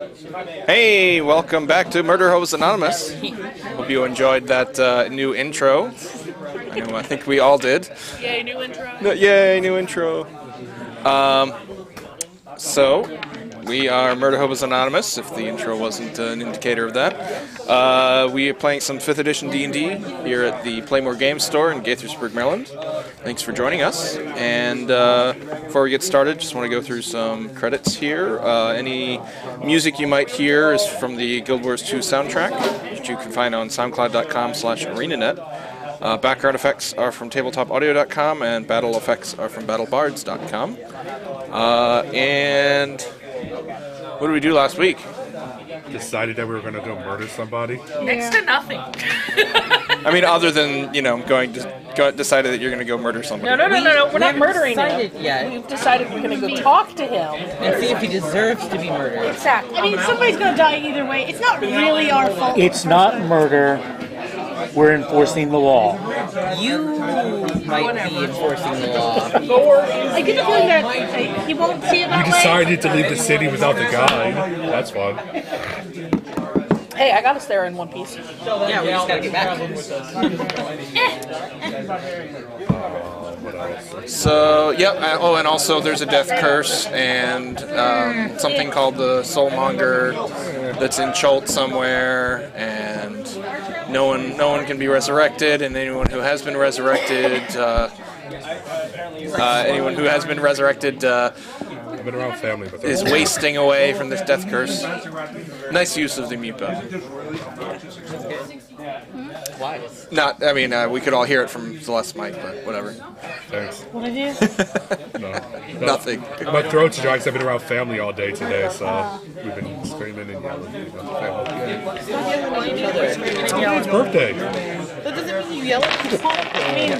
Hey, welcome back to Murderhobos Anonymous. Hope you enjoyed that new intro. I think we all did. Yay, new intro. Yay, new intro. So, we are Murderhobos Anonymous, if the intro wasn't an indicator of that. We are playing some 5th edition D&D here at the Playmore Games Store in Gaithersburg, Maryland. Thanks for joining us. And before we get started, just want to go through some credits here. Any music you might hear is from the Guild Wars 2 soundtrack, which you can find on soundcloud.com/arenanet. Background effects are from tabletopaudio.com, and battle effects are from battlebards.com. And what did we do last week? Decided that we were going to go murder somebody. Next to nothing. I mean, other than, decided that you're going to go murder somebody. No. We're not murdering him. Yet. We've decided we're going to go talk to him And see if he deserves to be murdered. Exactly. I mean, somebody's gonna die either way. It's not really our fault. It's not murder. We're enforcing the law. You might be enforcing the law. I get the feeling that he won't see it that You way. decided to leave the city without the guide. That's fun. Hey, I got us there in one piece. Yeah, we just gotta get back. What else? So, yeah, and also there's a death curse and something called the Soulmonger that's in Chult somewhere, and no one can be resurrected, and anyone who has been resurrected, I've been around family, but is wasting away from this death curse. Nice use of the mute button. Why? We could all hear it from Celeste's mic, but whatever. thanks. What did you? No. Nothing. My throat's dry because I've been around family all day today, so we've been screaming and yelling. It's birthday. That doesn't mean you yell at people. I mean,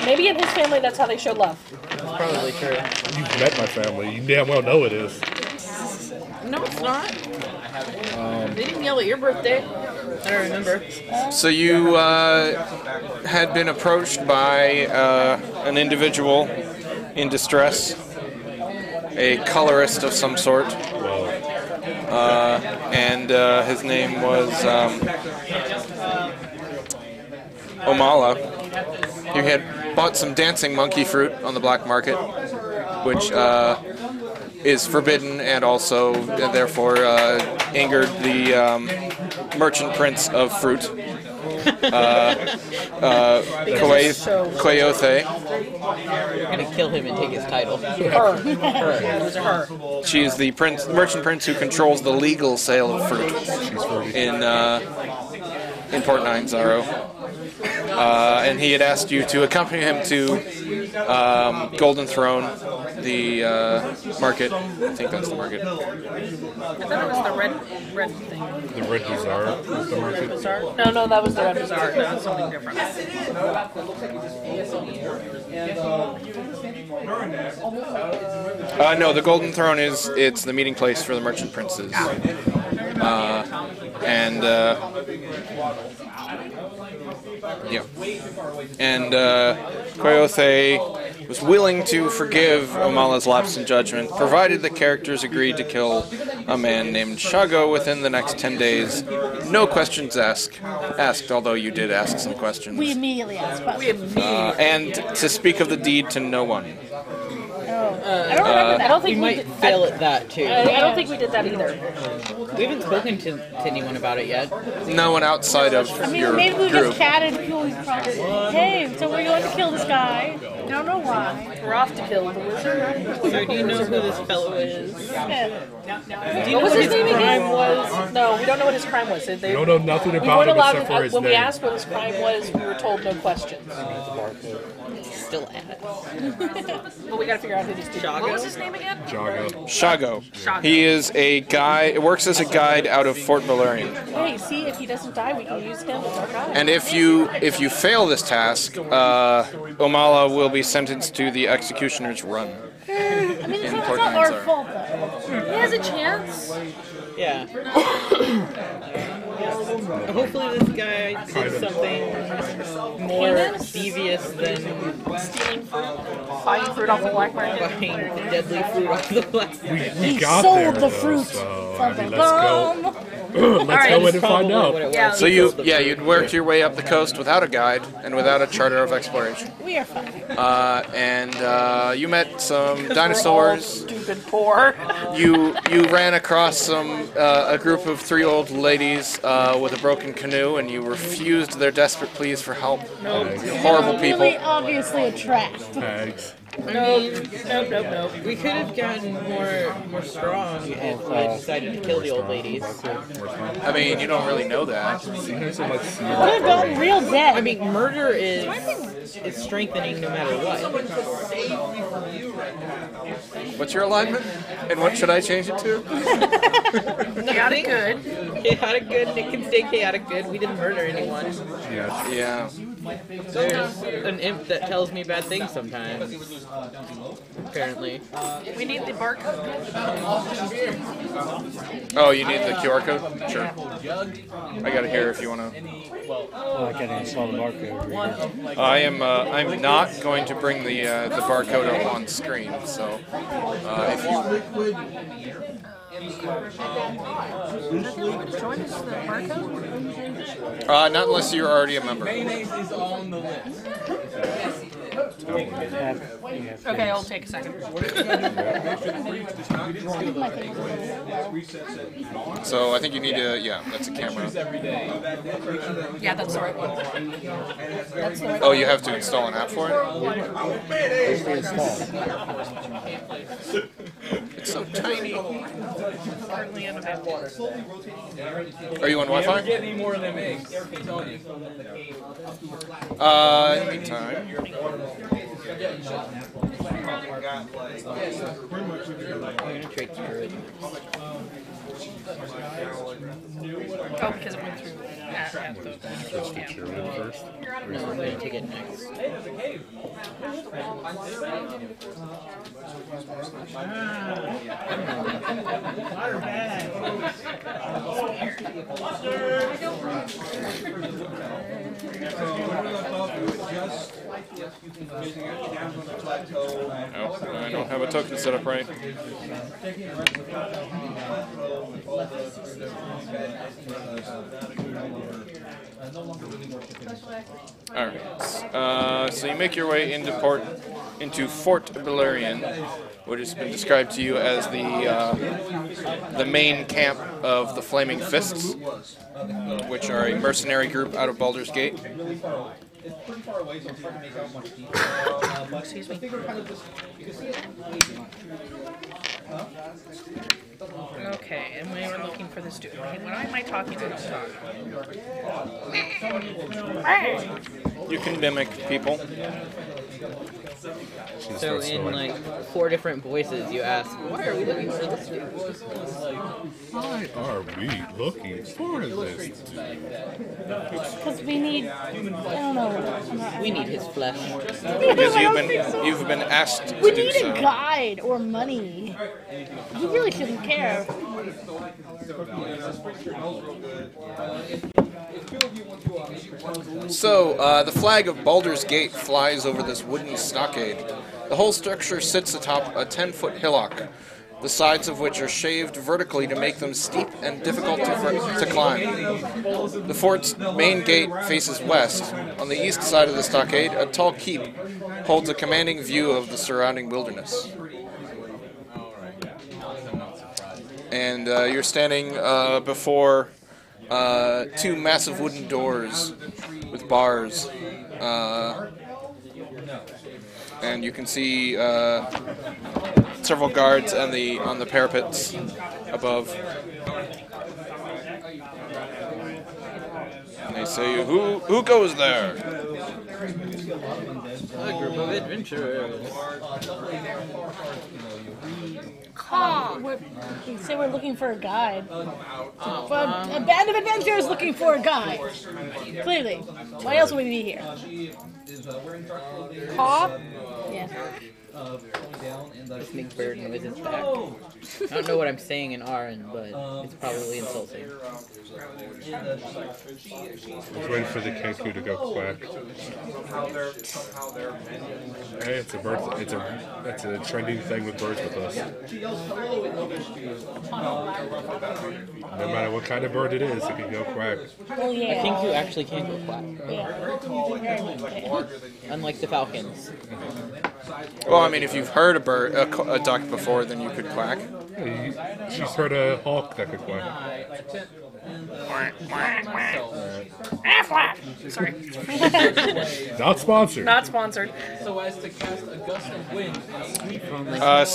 maybe in his family that's how they show love. Probably true. You've met my family. You damn well know it is. No, it's not. They didn't yell at your birthday. I don't remember. So you had been approached by an individual in distress, a colorist of some sort, and his name was Omala. He had bought some dancing monkey fruit on the black market, which is forbidden and also therefore angered the merchant prince of fruit, Koyothe. You're gonna kill him and take his title. Her. It was her. She is the merchant prince who controls the legal sale of fruit in Port Nine Zaro. And he had asked you to accompany him to Golden Throne, the market. I think that's the market. I thought it was the red thing. The Red Bazaar is the market. Bazaar? No, that was the red bazaar. That was something different. No, the Golden Throne it's the meeting place for the merchant princes. And Koyothe was willing to forgive Omala's lapse in judgment, provided the characters agreed to kill a man named Shago within the next 10 days. No questions asked, although you did ask some questions. We immediately asked questions. And to speak of the deed to no one. I don't remember that. I don't think We might fail at that too. I don't think we did that either. We haven't spoken to anyone about it yet. No one outside of I mean, your maybe we group. just chatted. Hey, so we're going to kill this guy. I don't know why. We're off to kill the wizard. So do you know who this fellow is? What was his name again? No, we don't know what his crime was. We don't know nothing We about weren't him allowed except for his when we name. asked what his crime was, we were told no questions. Still at it. But we gotta figure out who this dude is. What was his name again? Jago. Shago. He is a guy, works as a guide out of Fort Valerian. Hey, see, if he doesn't die, we can use him as our guy. And if you fail this task, Omala will be sentenced to the executioner's run. I mean, it's not Port our Nine fault, though. He has a chance. Yeah. Hopefully this guy did something more devious than Stealing fruit. Buying fruit off the black market. Buying deadly fruit off the black market. We He got sold there, the though, fruit. so, From I the mean, let's go. bomb. Let's go in and find out. Yeah. So you'd worked your way up the coast without a guide and without a charter of exploration. We are fine. And you met some dinosaurs. Stupid poor. You ran across a group of 3 old ladies with a broken canoe, and you refused their desperate pleas for help. Horrible people. Really obviously a trap. Tags. No. We could have gotten more strong if we had decided to kill the old ladies. I mean, you don't really know that. Would have gotten real dead. I mean, murder is strengthening no matter what. What's your alignment? And what should I change it to? Chaotic good. Chaotic good, it can stay chaotic good. We didn't murder anyone. Yeah. Yeah. There's an imp that tells me bad things sometimes. Apparently. We need the barcode. Oh, you need the QR code? Sure. I got it here if you want to. I can't install the barcode. I'm not going to bring the barcode up on screen, so if you... Join us the barcode? Not unless you're already a member. Okay, I'll take a second. So I think you need to, yeah, that's a camera. Yeah, that's the right one. That's the right Oh, you have to install an app for it? It's so tiny. currently unavailable. Are you on Wi-Fi? In the meantime. Oh, because it went through. No, I'm going to take it next. Oh, I don't have a token set up right. Alright, so you make your way into Fort Valerian, which has been described to you as the main camp of the Flaming Fists, which are a mercenary group out of Baldur's Gate. Excuse me. Okay, and we were looking for this dude. Okay, what am I talking to this dog? You can mimic people. So in like 4 different voices you ask, why are we looking for this dude? Why are we looking for this? Because we need, I don't know. We need his flesh. Because you've been asked We to do need so. a guide or money. You really shouldn't care. So, the flag of Baldur's Gate flies over this wooden stockade. The whole structure sits atop a 10-foot hillock, the sides of which are shaved vertically to make them steep and difficult to climb. The fort's main gate faces west. On the east side of the stockade, a tall keep holds a commanding view of the surrounding wilderness. And you're standing before 2 massive wooden doors with bars, and you can see several guards on the parapets above. And they say, "Who goes there?" A group of adventurers. We say we're looking for a guide. But a band of adventurers looking for a guide. Clearly. Why else would we be here? Caw? Yeah. Listening bird noises back. I don't know what I'm saying in Aran, but it's probably insulting. I was waiting for the Kenku to go quack. Hey, it's a bird. It's a trending thing with birds with us. No matter what kind of bird it is, it can go quack. Well, yeah. I think you actually can go quack, Yeah. unlike the falcons. Well, I mean, if you've heard a duck before, then you could quack. Yeah, she's heard a hawk that could quack. Sorry. Not sponsored. Not sponsored. So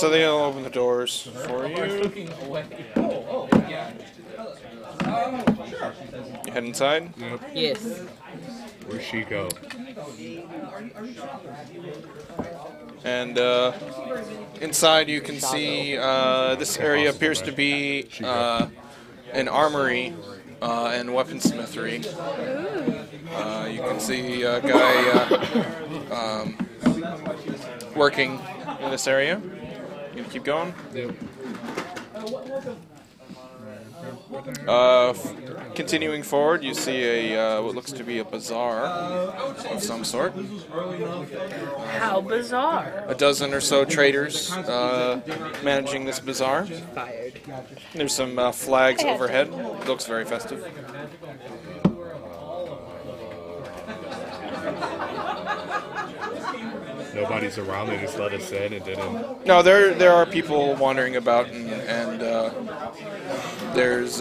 they'll open the doors for you. You head inside. Yep. Yes. Where'd she go? And inside you can see this area appears to be an armory and weaponsmithery. You can see a guy working in this area. You gonna keep going? Yep. Continuing forward, you see a what looks to be a bazaar of some sort. How bizarre. A dozen or so traders managing this bazaar. Fired. There's some flags overhead. It looks very festive. Nobody's around. They just let us in and didn't. No, there are people wandering about, and there's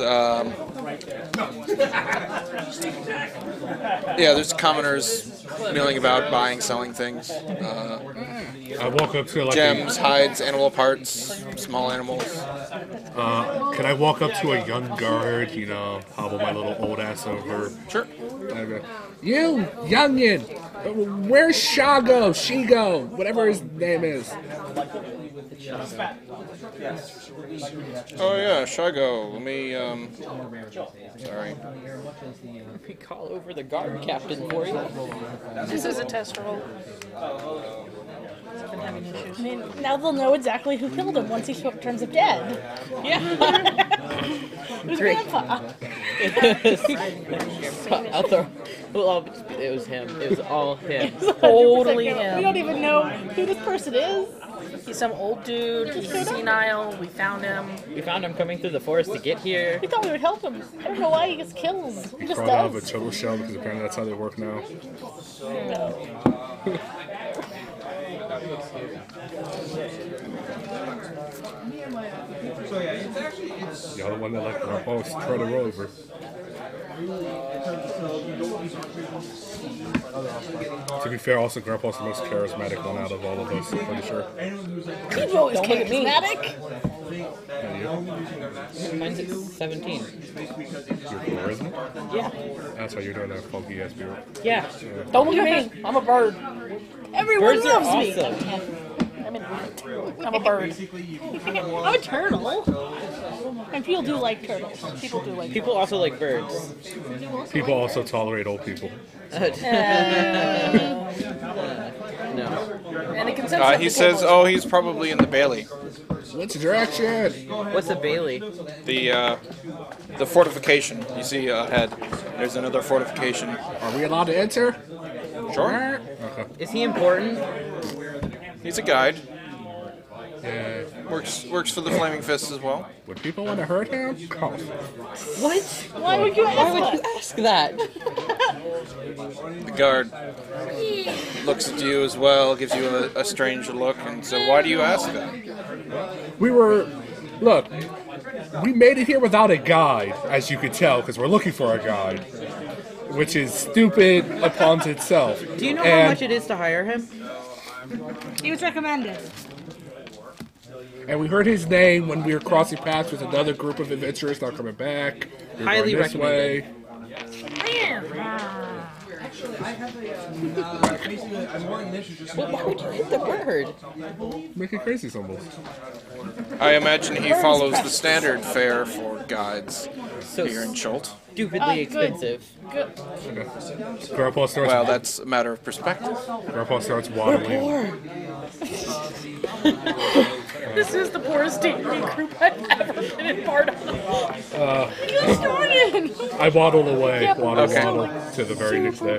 there's commoners milling about, buying, selling things. I walk up to like Gems, hides, animal parts, small animals. Can I walk up to a young guard? You know, hobble my little old ass over. Sure. You youngin, where's Shago? Shigo, whatever his name is. Oh yeah, Shago. Let me sorry. We call over the guard captain for you. This is a test roll. I mean, now they'll know exactly who killed him once he turns up dead. Yeah. It was Grandpa. I'll throw. Well, it was him. It was all him. Totally We him. don't even know who this person is. He's some old dude. He's senile. We found him. We found him coming through the forest to get here. We thought we would help him. I don't know why he gets killed. He just Crawled out of a does. turtle shell because apparently that's how they work now. Y'all the one that like Grandpa's try to roll over. To be fair, also Grandpa's the most charismatic one out of all of us, I'm pretty sure. People is charismatic. Mine's at 17. Your charisma? Yeah. That's why you're doing that funky ass beard. Yeah. Don't look at me. I'm a bird. Everyone Birds are loves me. awesome. I'm a bird. I'm a turtle. And people do like turtles. People do like People also like birds. People also tolerate old people. No. And the consensus. He says, "Oh, he's probably in the Bailey, What's your direction? What's a Bailey? the fortification. You see ahead. There's another fortification. Are we allowed to enter? Sure. Okay. Is he important? He's a guide. Yeah. Works for the Flaming Fist as well. Would people want to hurt him? Oh. What? Why would you Why would ask you ask that? The guard looks at you as well, gives you a strange look, and so why do you ask that? Look, we made it here without a guide, as you could tell, because we're looking for a guide, which is stupid upon itself. Do you know how much it is to hire him? He was recommended. And we heard his name when we were crossing paths with another group of adventurers not coming back. We were Highly going this way. Why would you hit the bird? Making crazy symbols. I imagine he follows the standard fare for guides So here in Chult. stupidly expensive. Grandpa starts. Well, that's a matter of perspective. Grandpa starts waddling. This is the poorest D&D group I've ever been in part of. You started! I waddled away, Yeah, waddle okay. to the very next day.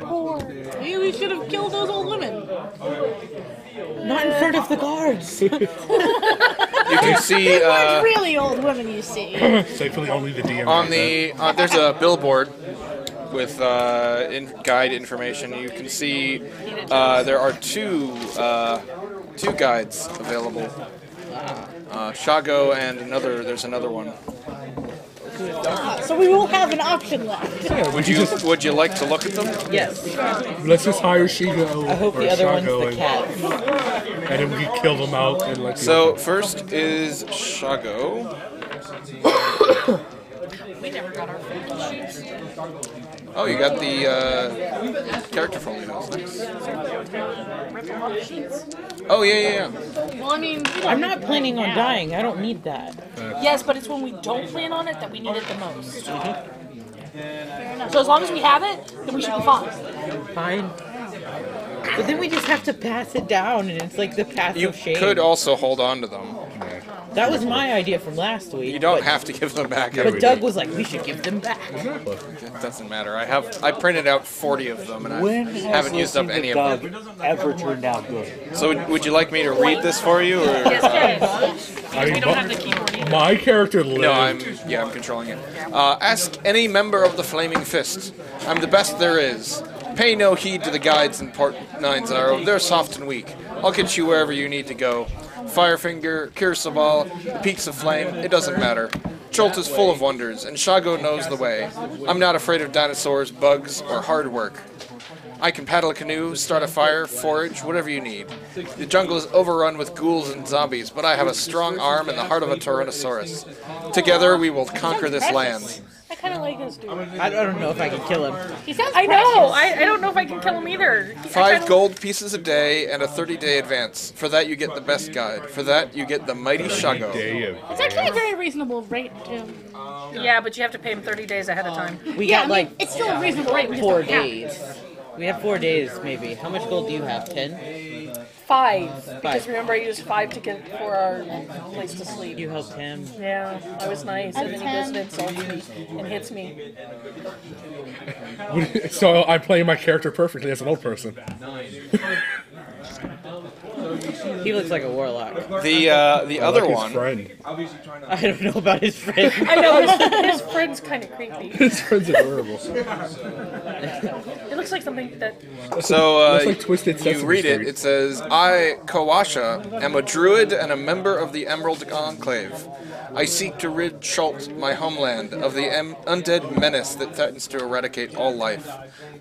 Maybe we should have killed those old women. Not in front of the guards. You can see They weren't really old women, you see. Thankfully, only the DM. on got the there's a billboard with guide information. You can see there are two guides available. Shago and there's another one. So we will have an option left. that. Yeah, Would you like to look at them? Yes. let's just hire Shigo I hope or the other one's Shago, the cat. and then we can kill them out and let So first is Shago. We never got our photo sheets. Oh, you got the character folios. Nice. Rip them off sheets. Oh yeah. Well, I mean, I'm not planning on dying. I don't need that. Yes, but it's when we don't plan on it that we need it the most. So as long as we have it, then we should be fine. Fine. But then we just have to pass it down, and it's like the path You of shame. could also hold on to them. That was my idea from last week. You don't but, have to give them back. But Doug was like, we should give them back. It doesn't matter. I printed out 40 of them and When I has haven't used up listening any to of them. Doug ever turned out good? So would you like me to read this for you? Or? I mean, We don't have the keyboard either. my character lived. No, I'm controlling it. Ask any member of the Flaming Fist. I'm the best there is. Pay no heed to the guides in Port 9 Zaro. They're soft and weak. I'll get you wherever you need to go. Firefinger, Kirsabal, the Peaks of Flame, it doesn't matter. Cholt is full of wonders, and Shago knows the way. I'm not afraid of dinosaurs, bugs, or hard work. I can paddle a canoe, start a fire, forage, whatever you need. The jungle is overrun with ghouls and zombies, but I have a strong arm and the heart of a Tyrannosaurus. Together we will conquer this land. I kind of like this dude. I don't know if I can kill him. He sounds I know. I don't know if I can kill him either. 5 gold pieces a day and a 30-day advance. For that you get the best guide. For that you get the mighty Shago. it's actually a very reasonable rate, too. Yeah, but you have to pay him 30 days ahead of time. We Yeah, got I mean, like it's still a reasonable rate. We just 4 don't have it. days. We have 4 days, maybe. How much gold do you have? 10? 5. Because remember, I used 5 to get for our place to sleep. You helped him. Yeah, I was nice. And then he goes and insults me and hits me. So I'm playing my character perfectly as an old person. He looks like a warlock. The other Like his one. friend. I don't know about his friend. I know, his friend's kind of creepy. His friend's adorable. It looks like something that... So Looks like Twisted you Sesame read it. Street. It says, I, Kawasha, am a druid and a member of the Emerald Enclave. I seek to rid Cholt, my homeland, of the undead menace that threatens to eradicate all life.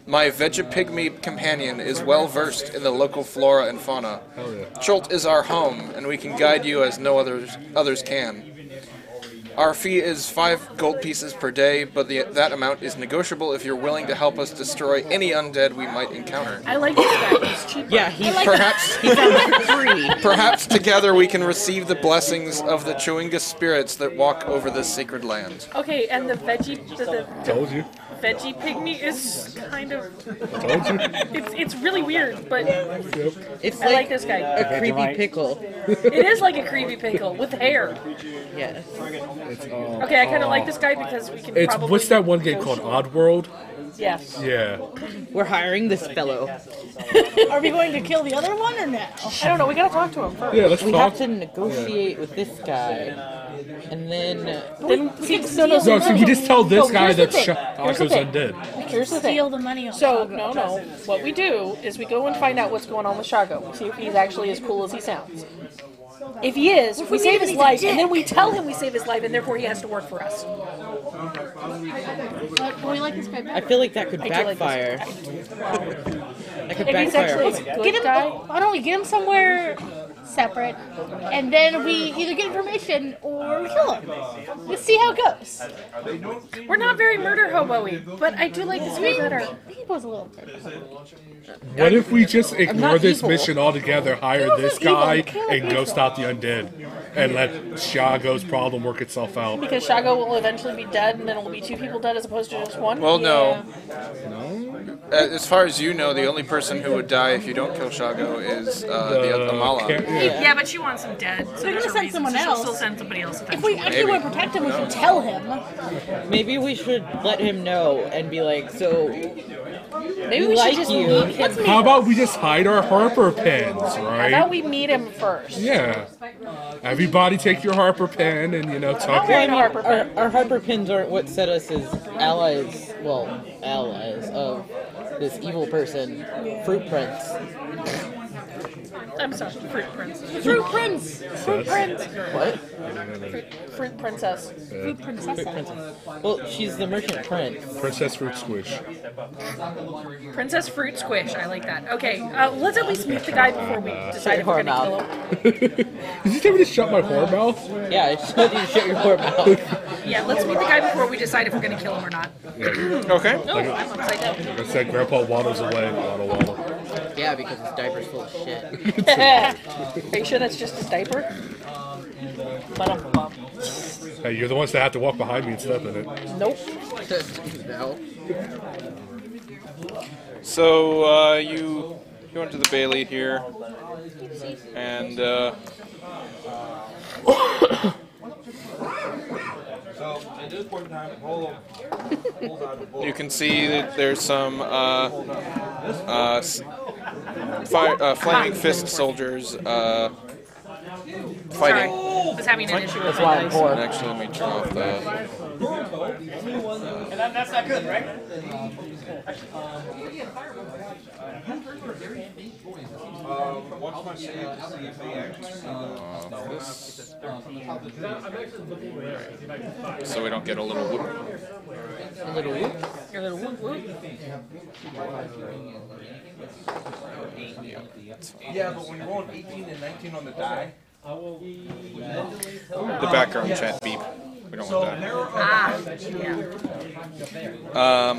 My Vegapygmy companion is well versed in the local flora and fauna. Cholt is our home, and we can guide you as no others can. Our fee is 5 gold pieces per day, but that amount is negotiable if you're willing to help us destroy any undead we might encounter. I like this guy. He's cheap. Yeah, he's Perhaps, free. perhaps together we can receive the blessings of the Chewinga spirits that walk over this sacred land. Okay, and the the Told you. veggie pygmy is kind of... Told you. It's really weird, but It's I like this guy. a creepy Vegemite. pickle. It is like a creepy pickle with hair. Yes. Okay, I kind of like this guy because we can It's probably... what's that one game called? Oddworld. Yes. Yeah. We're hiring this fellow. Are we going to kill the other one or no? I don't know, we gotta talk to him first. Yeah. Let's We talk. have to negotiate with this guy. And then... Then, see, No, so we just tell this No, guy here's the that thing. Shago's Here's the thing. undead. Here's the thing. Steal the money off So, Shago. no. What we do is we go and find out what's going on with Shago. We see if he's actually as cool as he sounds. If he is, we save his life, and then we tell him we save his life, and therefore he has to work for us. But we like this guy I better. feel like that could I do like this backfire. guy. That could If he's actually backfire. a good Get him, guy, why don't we get him somewhere separate, and then we either get information or we kill him. Let's see how it goes. we're not very murder hobo-y, but I do like this guy better. He was a little bit. What if we just ignore not this evil. mission altogether, hire wasn't this guy, evil. Kill and people. ghost out the undead, and let Shago's problem work itself out? Because Shago will eventually be dead, and then it'll be 2 people dead as opposed to just 1. Well, no. As far as you know, the only person who would die if you don't kill Shago is the Amala. Yeah, but she wants him dead. So They're there's gonna a send reason. someone So she'll else. still send somebody else If eventually. we actually want to protect him, we should tell him. Maybe we should let him know and be like, so Maybe we like should just you. meet him. How about we just hide our Harper pens, How right? about we meet him first? Yeah. Everybody take your Harper pen and, talk. wearing a Harper pen. Our Harper pins aren't what set us as allies, allies of this evil person, Fruit Prince. I'm sorry, Fruit Prince. Fruit Prince. Fruit Prince. What? Fruit Princess. Fruit Princess. Well, she's the merchant prince. Princess Fruit Squish. Princess Fruit Squish. I like that. Okay, let's at least meet the guy before we decide if we're gonna kill him. Did you tell me to shut my whore mouth? Yeah, I just told you to shut your poor mouth. Yeah, let's meet the guy before we decide if we're gonna kill him or not. Okay. Oh, I'm upside down. Like I said, Grandpa waddles away. Waddle. Yeah, because his diaper's full of shit. Are you sure that's just his diaper? Ba-dum-bum. Hey, you're the ones that have to walk behind me and step in it. Nope. No. So you go into the Bailey here, and you can see that there's some flaming fist soldiers fighting. Sorry, I was having an issue with That's my why I'm dice. poor. And actually, let me turn off the. That's not good, right? So we don't get a little whoop. A little whoop. Your little whoop whoop. Yeah, but when you're rolling 18 and 19 on the die, The background chat beep. We don't want that. Ah, yeah.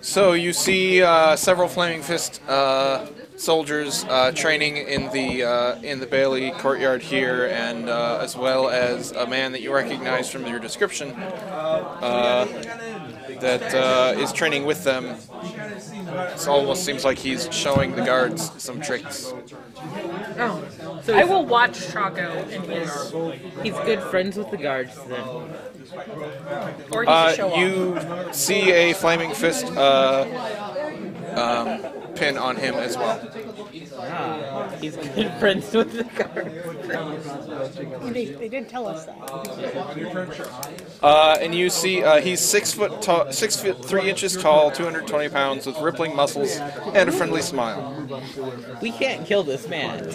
So you see several Flaming Fist soldiers training in the Bailey courtyard here, and as well as a man that you recognize from your description that is training with them. It almost seems like he's showing the guards some tricks. Oh, so I will watch Chaco and He's good friends with the guards then. or he can show off. You see a Flaming Fist pin on him as well. He's good friends with the guards. They didn't tell us that. And you see he's 6 foot tall, 6 feet 3 inches tall, 220 pounds, with rippling muscles and a friendly smile. We can't kill this man.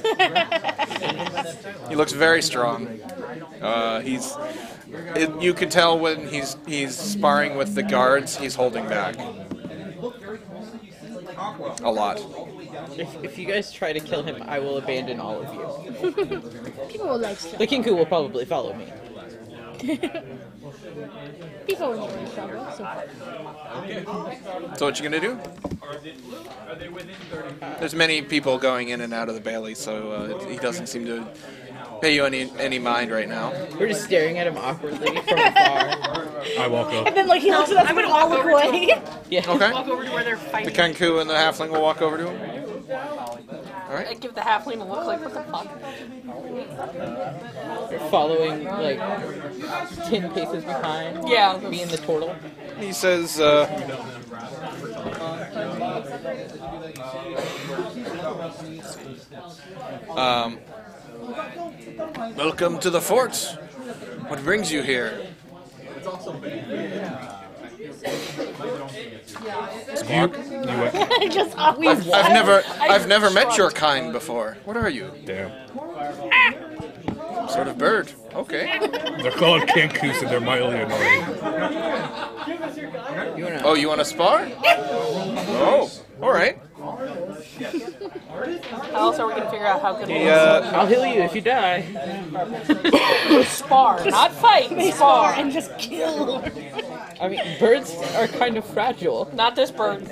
He looks very strong. You can tell when he's sparring with the guards, he's holding back a lot. If you guys try to kill him, I will abandon all of you. People will like stuff. The Kinku will probably follow me. People will enjoy trouble. So what you gonna do? There's many people going in and out of the Bailey, so he doesn't seem to pay you any mind right now. We're just staring at him awkwardly from afar. I walk up. And then he looks at us and we all look away. Yeah. Okay. Walk over to where they're The fighting. Kenku and the Halfling will walk over to him. All I right. give the halfling a look like, what the fuck? We're following, like, 10 paces behind. Yeah. Me and the turtle. He says, welcome to the fort. What brings you here? Just always. I've never met your kind before. What are you? Damn. Some sort of bird. Okay. They're called Kinkus and they're mildly annoying. Oh, you want to spar? Oh, all right. How else are we gonna figure out how good I'll heal you if you die. spar, not fight, spar. And just kill. I mean, birds are kind of fragile. Not this bird.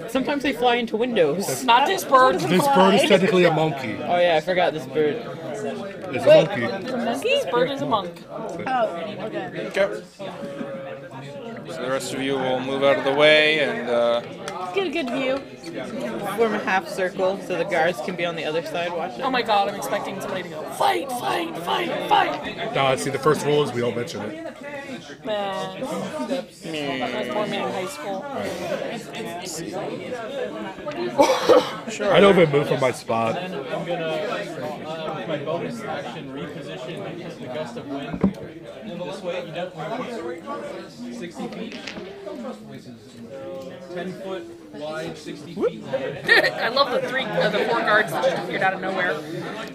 Sometimes they fly into windows. Not this bird. This bird is technically a monkey. Oh yeah, I forgot this bird. It's a monkey. This bird is a monk. Oh, okay. Okay. So the rest of you will move out of the way and Get a good view. Form a half circle so the guards can be on the other side watching. Oh my god, I'm expecting somebody to go, fight, fight, fight, fight! Nah, see, the first rule is we don't mention it. Man. That's more me in high school. I don't even move from my spot. I'm gonna, my bonus action, reposition the gust of wind this way. You don't 60 feet. 10 foot wide, 60 feet wide. I love the 4 guards that just appeared out of nowhere.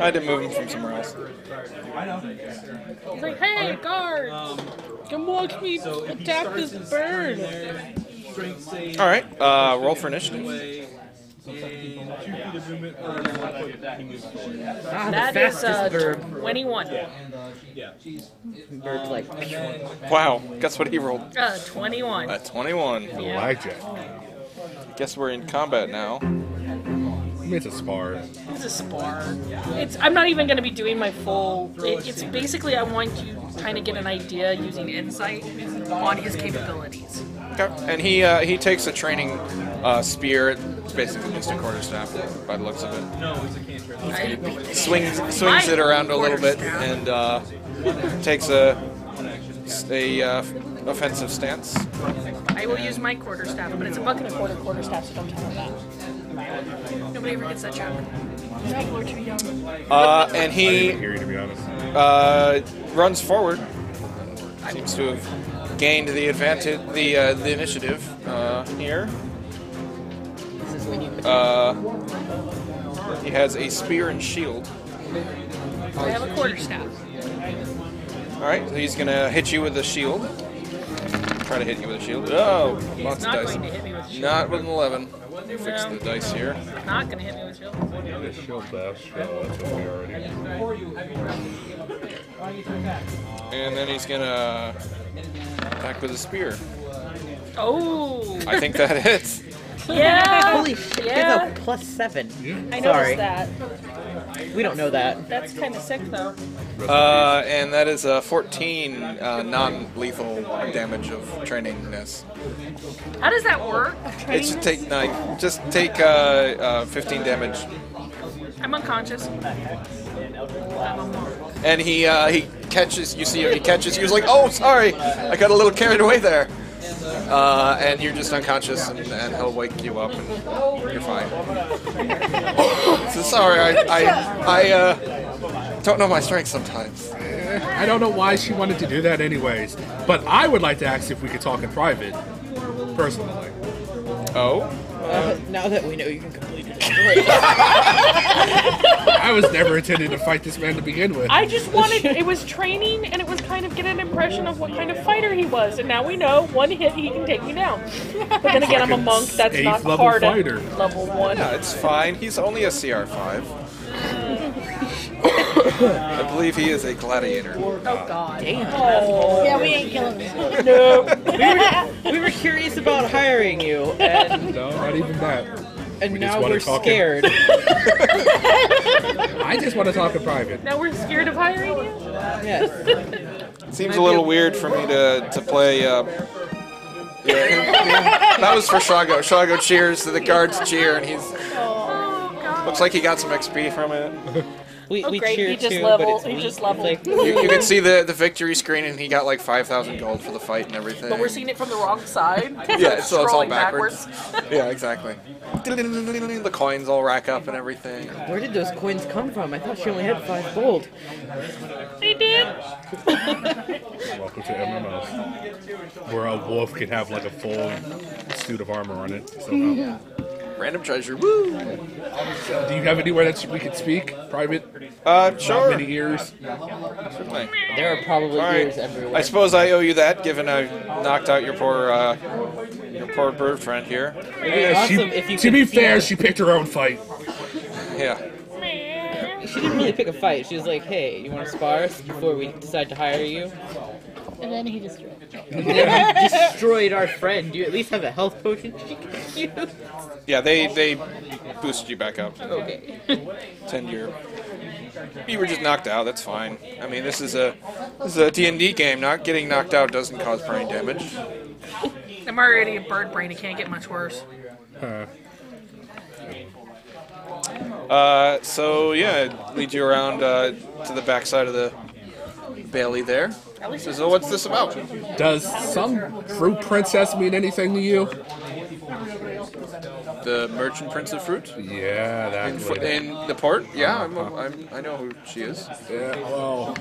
I had to move him from somewhere else. He's like, hey, guard! Come watch me attack this bird! All right, roll for initiative. That is 21. Bird's like, Wow, guess what he rolled? 21. 21. Blackjack. Guess we're in combat now. I mean, it's a spar. It's a spar. I'm not even going to be doing my full... It's basically I want you to kind of get an idea using insight on his capabilities. Okay. And he takes a training spear. It's basically just a quarterstaff by the looks of it. No, it's a cantrip. Swings it around a little bit and takes a offensive stance. I will use my quarterstaff, but it's a buck and a quarterstaff, so don't tell him that. Nobody ever gets that joke. No, we're too young. And I didn't he hear you, to be honest. runs forward. Seems to have gained the advantage, the initiative here. this is when you. He has a spear and shield. I have a quarterstaff. All right, so he's gonna hit you with a shield. Try to hit you with a shield. Oh, He's lots of not dice. going to hit me with shield. Not with an 11. Fix the dice here. Not going to hit me with shield. Shield dash, that's okay already. And then he's gonna attack with a spear. Oh! I think that hits. Yeah! Holy shit! Yeah. It's a +7. I noticed Sorry, that. we don't know that. That's kind of sick, though. And that is a 14 non-lethal damage of trainingness. How does that work? It should take 15 damage. I'm unconscious. I'm a monk. And he catches. You see, he catches. He was like, "Oh, sorry, I got a little carried away there." And you're just unconscious, and he'll wake you up, and you're fine. So sorry, I don't know my strength sometimes. I don't know why she wanted to do that anyways, but I would like to ask if we could talk in private, personally. Oh, Now that we know you can complete it. I was never intending to fight this man to begin with. I just wanted, it was training, and it was kind of get an impression of what kind of fighter he was, and now we know, one hit he can take me down. But then again, I'm a monk, that's not Eighth-level hard at fighter. level 1. yeah, it's fine. He's only a CR5. I believe he is a gladiator. Oh god. Yeah, we ain't killing him. We were curious about hiring you, and No, not even that. We just now wanna we're talk scared. I just want to talk in private. Now we're scared of hiring you? Yes. Seems a little weird for me to play. That was for Shago. Shago cheers, the guards cheer, and he's looks like he got some XP from it. We great, cheer he just too, leveled- but it's he weak. just leveled. It's You can see the victory screen, and he got like 5,000 gold for the fight and everything. But we're seeing it from the wrong side. Yeah, so it's all Scrolling backwards. Yeah, exactly. The coins all rack up and everything. Where did those coins come from? I thought she only had 5 gold. They did. Welcome to MMOs, where a wolf could have like a full suit of armor on it. Somehow. Random treasure. Woo! Do you have anywhere that we could speak private? Sure. Not many ears. Certainly. There are probably All ears right. everywhere. I suppose I owe you that, given I knocked out your poor bird friend here. Yeah, awesome if you to could be see fair, her. she picked her own fight. Yeah. She didn't really pick a fight. She was like, "Hey, you want to spar us before we decide to hire you?" And then he destroyed it. And then you destroyed our friend. Do you at least have a health potion she can use? Yeah, they boosted you back up. Okay. 10 year. You were just knocked out. That's fine. I mean, this is a D&D game. Not getting knocked out doesn't cause brain damage. I'm already a bird brain. It can't get much worse. So yeah, lead you around to the backside of the bailey there. So what's this about? Does some fruit princess mean anything to you? The merchant prince of fruit Yeah, that. in the port. Yeah, I know who she is. Yeah, well,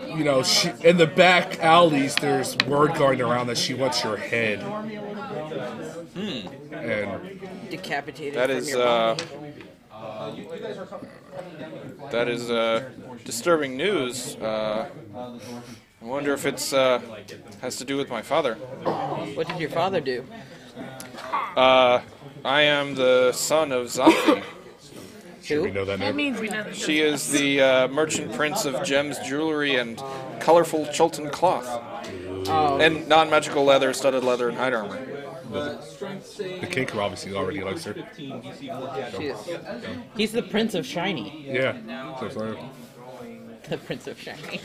you know, she, in the back alleys, there's word going around that she wants your head. And Decapitated. That from is your body. that is disturbing news. I wonder if it's has to do with my father. What did your father do? I am the son of Xanthi. should we know that That name? means we know that. She is the merchant prince of gems, jewelry, and colorful Chilton cloth, and non-magical leather, studded leather, and hide armor. The king obviously already likes her. She is. He's the Prince of Shiny. Yeah. So, The Prince of Shiny.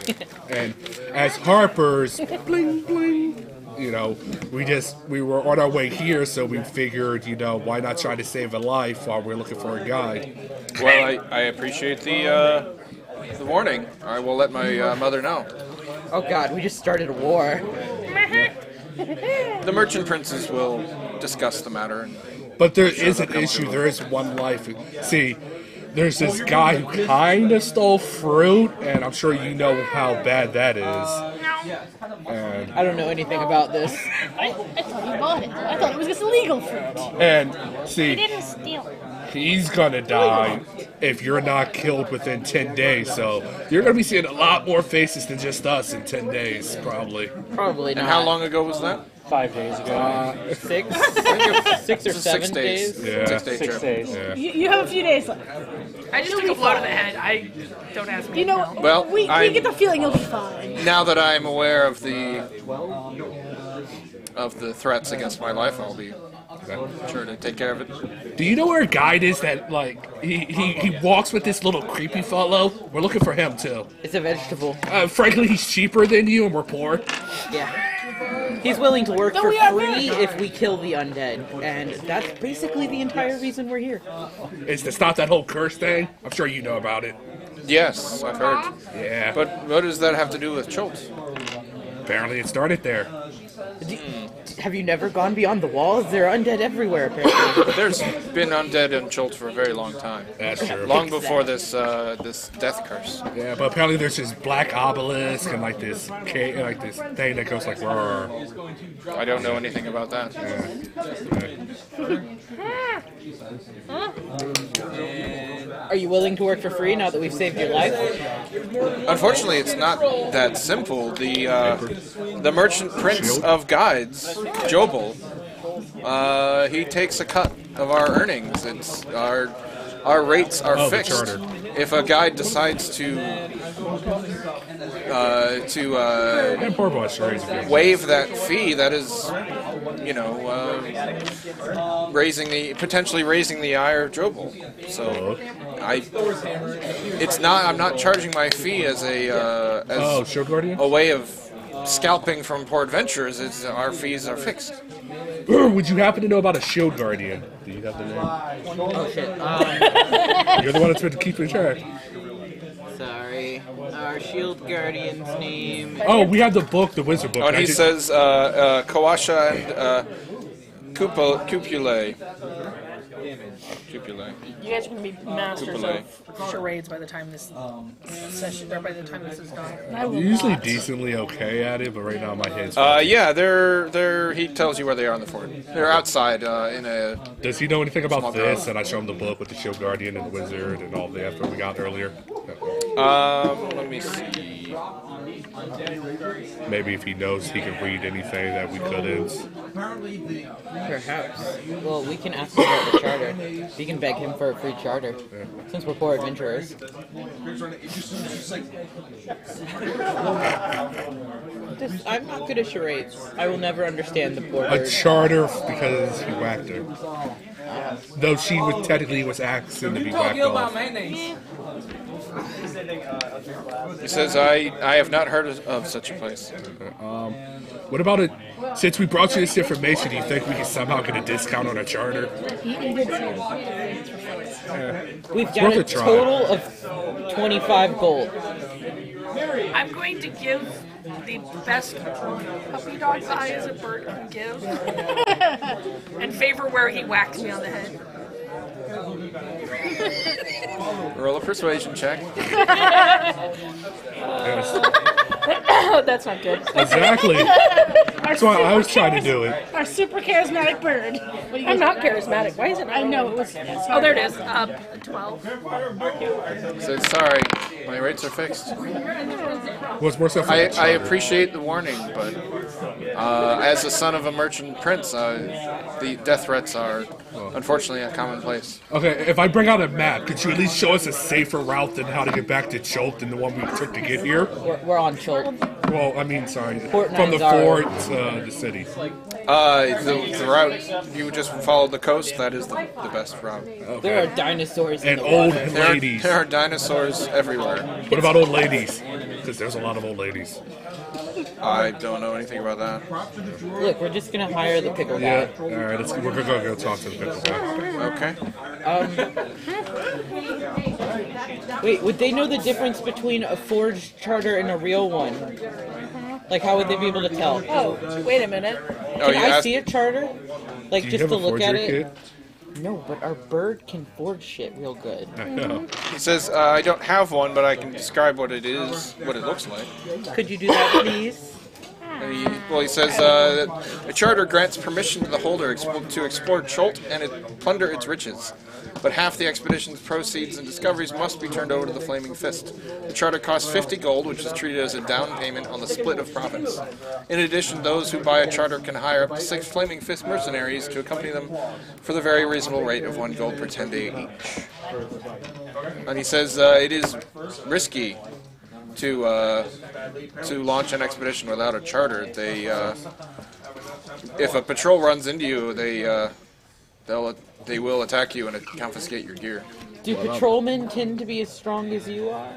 and as Harper's, bling bling. You know, we were on our way here, so we figured, you know, why not try to save a life while we're looking for a guy? Well, I appreciate the warning. I will let my mother know. Oh God, we just started a war. The merchant princes will discuss the matter. But there is an issue. There is one life. See, there's this guy who kind of stole fruit, and I'm sure you know how bad that is. And, I don't know anything about this. I thought you bought it. I thought it was just illegal fruit. and I see, didn't steal it. he's gonna die if you're not killed within 10 days. So you're gonna be seeing a lot more faces than just us in 10 days, probably. Probably not. And how long ago was that? 5 days ago. 6? 6 or 7 6 days. days? Yeah. 6 day 6 trip. days. Yeah. You have a few days left. I just took a blow to the head. I don't ask me. You know, Well, we get the feeling you'll be fine. Now that I'm aware of the threats against my life, I'll be sure to take care of it. Do you know where a guide is that, like, he walks with this little creepy fellow? We're looking for him, too. It's a vegetable. Frankly, he's cheaper than you, and we're poor. Yeah. He's willing to work No, for we are free very- if we kill the undead. And that's basically the entire reason we're here. It's to stop that whole curse thing. I'm sure you know about it. Yes, I've heard. Yeah. But what does that have to do with Cholt? Apparently it started there. Have you never gone beyond the walls? There are undead everywhere, apparently. There's been undead in Cholt for a very long time. That's true. Long before this this death curse. Yeah, but apparently there's this black obelisk and like this thing that goes like roar. I don't know anything about that. Are you willing to work for free now that we've saved your life? Unfortunately, it's not that simple. The merchant prince of guides, Jobel, he takes a cut of our earnings. It's our rates are Oh, the fixed. charter. If a guide decides to And poor boy charades again. waive that fee, that is, you know, potentially raising the ire of Jobel. So, I'm not charging my fee as Oh, Shield Guardian? a way of scalping from poor adventurers. Our fees are fixed. Would you happen to know about a Shield Guardian? Do you have the name? Oh shit. You're the one that's been keeping track. Sorry. Our shield guardian's name. Oh, we have the book, the wizard book. Oh, and I he did- says Kawasha and Cupulae. Cupulae. You guys are going to be masters Cupulae. of charades by the time this session, or by the time this is done. I will You're usually not. decently okay at it, but right now my head's. Yeah, they're. He tells you where they are on the fort. They're outside in a. Does he know anything about Small this? town. And I show him the book with the Shield Guardian and the wizard and all the effort we got earlier. Let me see. Maybe if he knows he can read anything that we couldn't. Perhaps. Well, we can ask him about the charter. We can beg him for a free charter. Since we're poor adventurers. I'm not good at charades. I will never understand the poor A bird. charter because he whacked her. Though she was technically was asking to be whacked off. He says, I have not heard heard of such a place. What about it? Since we brought you this information, do you think we can somehow get a discount on a charter? He did say that. We've got worth a a try. total of 25 gold. I'm going to give the best puppy dog eyes a bird can give, and favor where he whacks me on the head. Roll a persuasion check. That's not good. Exactly. That's why I was trying to do it. Our super charismatic bird. What do you I'm guys- not charismatic. Why is it not? I know it was. Oh, there it is. 12. So sorry, my rates are fixed. What's more stuff? I appreciate the warning, but as a son of a merchant prince, the death threats are unfortunately a commonplace. Okay, if I bring out a map, could you at least show us a safer route than how to get back to Cholt than the one we took to get here? We're on Chult. Well, I mean, sorry, Fort from the Nyanzaro. fort to the city. The route, you just follow the coast, that is the best route. There are dinosaurs in And the old water. ladies. There are dinosaurs everywhere. What about old ladies? Because there's a lot of old ladies. I don't know anything about that. Look, we're just gonna hire the pickle Yeah. guy. All right, we're gonna go talk to the pickle guy. Okay. Wait, would they know the difference between a forged charter and a real one? Like, how would they be able to tell? Oh, wait a minute. Oh, Can you I asked, see a charter? Like, Do you just have to a look at forgery it? No, but our bird can forge shit real good. kit? I know. he says, I don't have one, but I can describe what it is, what it looks like. Could you do that, please? And he says, a charter grants permission to the holder to explore Cholt and plunder its riches. But half the expedition's proceeds and discoveries must be turned over to the Flaming Fist. The charter costs 50 gold, which is treated as a down payment on the split of profits. In addition, those who buy a charter can hire up to 6 Flaming Fist mercenaries to accompany them for the very reasonable rate of 1 gold per 10 day each. And he says it is risky to launch an expedition without a charter. They if a patrol runs into you, they will attack you and confiscate your gear. Do patrolmen tend to be as strong as you are?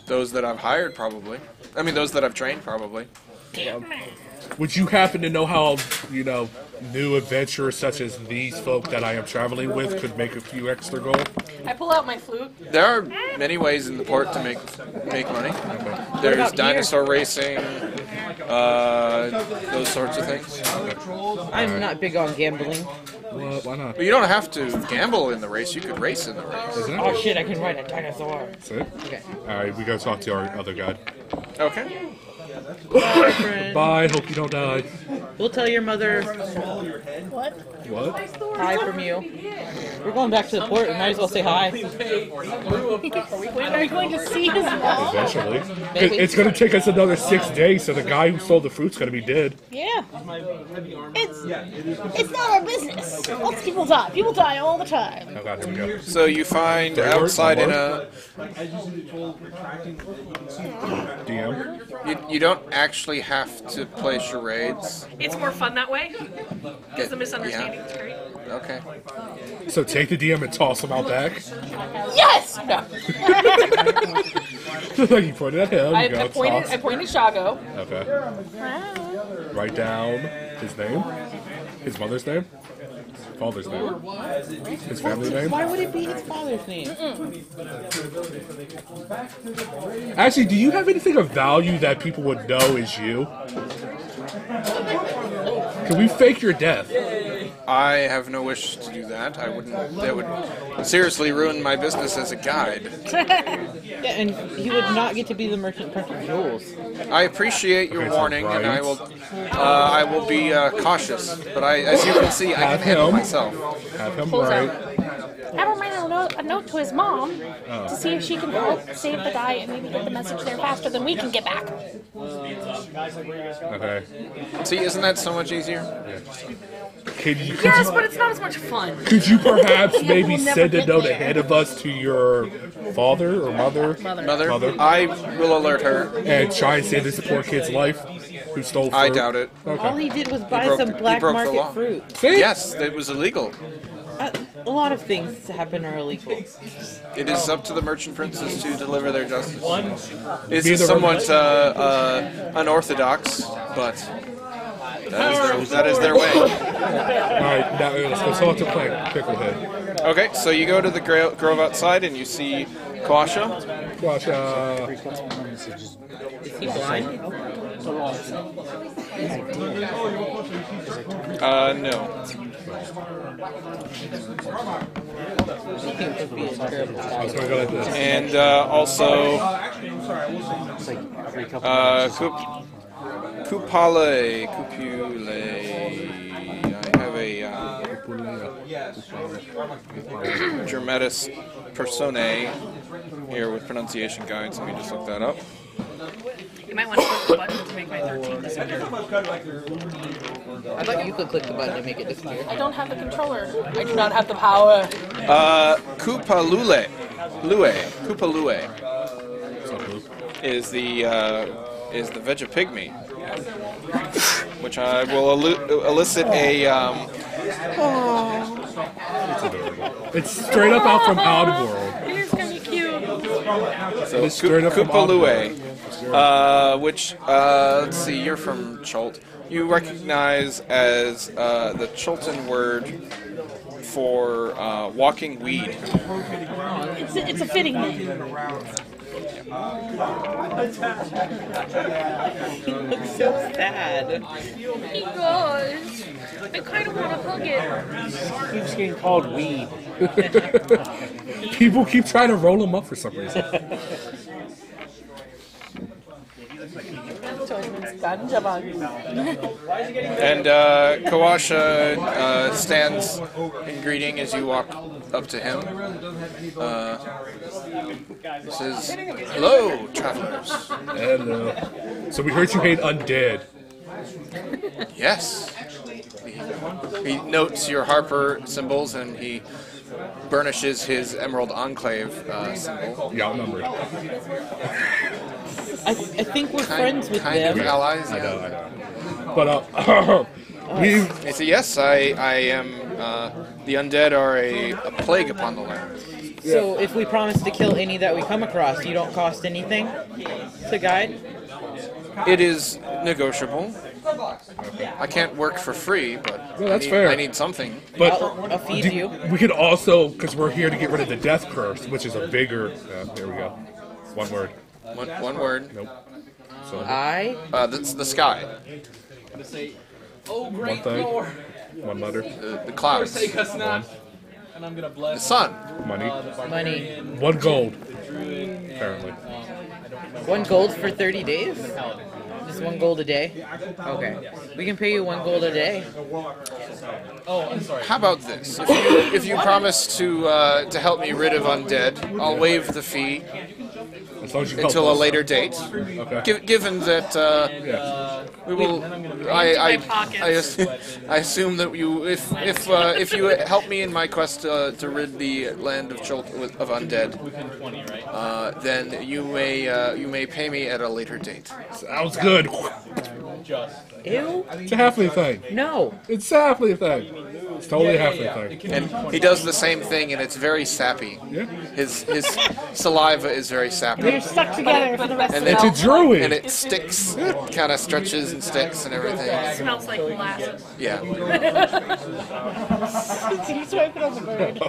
Those that I've hired, probably. I mean, those that I've trained, probably. Would you happen to know how, new adventurers such as these folk that I am traveling with could make a few extra gold? I pull out my flute. There are many ways in the port to make money. There's about dinosaur racing, those sorts of things. I'm not big on gambling. What? Why not? But you don't have to gamble in the race. You could race in the race. Is it? Oh shit, I can ride a dinosaur. That's it? Okay. Alright, we gotta talk to our other guy. Okay. Bye, friend. Bye, hope you don't die. We'll tell your mother What? What? hi from you. We're going back to the port. We might as well say hi. Are we going to see his mom? Eventually. Maybe. It's gonna take us another 6 days, so the guy who stole the fruit's gonna be dead. Yeah. It's not our business. Lots of people die. People die all the time. Oh god, here we go. So you find Did it work? outside in One a... DM? You don't actually have to play charades. It's more fun that way. Because the misunderstanding is great. Okay. So take the DM and toss him out back? Yes! No. You pointed at him, you go, I toss. pointed Shago. Okay. Write down his name, his mother's name, father's name, his family name. Why would it be his father's name? Actually, do you have anything of value that people would know is you? Can we fake your death? I have no wish to do that. I wouldn't. That would seriously ruin my business as a guide. Yeah, and he would not get to be the merchant prince of jewels. I appreciate your Okay, so warning, and I right. will be cautious. But as you can see, I Have can handle him. myself. Have him Pulls right. Have her write a note to his mom to see if she can help save the guy and maybe get the message there faster than we can get back. Okay. See, isn't that so much easier? Yes, but it's not as much fun. Could you perhaps maybe will never send a get note there. ahead of us to your father or mother? Mother, I will alert her. And try and save this poor kid's life who stole fruit? I doubt it. Okay. All he did was buy broke some the- he black broke the market law. fruit. See? Yes, it was illegal. A lot of things to happen are illegal. It is up to the merchant princes to deliver their justice. This Be is the somewhat unorthodox, but that is their way. Alright, now let's go talk to Picklehead. Okay, so you go to the grove outside and you see Kawasha. Watch, Is he blind? No. I was gonna go like this. And also, Kupule. I have a Dramatis Personae here with pronunciation guides. Let me just look that up. You might want to click the button to make my 13 disappear. I thought you could click the button to make it disappear. I don't have the controller. I do not have the power. Kupalule is the Vegapygmy, which I will elicit a. It's adorable. It's straight up out from Oddworld. It is kind of cute. So It's straight up from Kupalue, which let's see, you're from Cholt. You recognize as the Cholton word for walking weed. It's a fitting name. He looks so sad. He does. I kind of want to hug it. Keeps getting called weed. People keep trying to roll him up for some reason. And Kawasha stands in greeting as you walk up to him. He says, "Hello, travelers." Hello. So we heard you hate undead. Yes. He notes your Harper symbols and he burnishes his Emerald Enclave symbol. You outnumbered. I think we're friends with kind them. of allies. I Yeah. know. But we He said, "Yes, I am. The undead are a plague upon the land." So if we promise to kill any that we come across, you don't cost anything to guide? It is negotiable. I can't work for free, but Well, that's fair. I need something. but I'll feed you. we could also, because we're here to get rid of the death curse, which is a bigger. There we go. One word. One word. Nope. So That's the sky. one thing. One letter. The clouds. Forsake us not. And I'm gonna The bless sun. Money. Money. One gold. Apparently. 1 gold for 30 days? Just 1 gold a day? Okay. We can pay you 1 gold a day. Oh, I'm sorry. How about this? If you promise to help me rid of undead, I'll waive the fee As long as you help until a us. later date. Okay. Given that Yeah. we will, I assume that you, if you help me in my quest to rid the land of of undead, then you may pay me at a later date. Sounds good. Ew? It's a halfling thing. No. It's a halfling thing. It's totally a halfling thing. And he does the same thing, and it's very sappy. Yeah. His saliva is very sappy. They're stuck together for the rest of And the It's a night. druid. and it sticks, kind of stretches and sticks and everything. Smells like molasses. Yeah. You swipe it on the bird.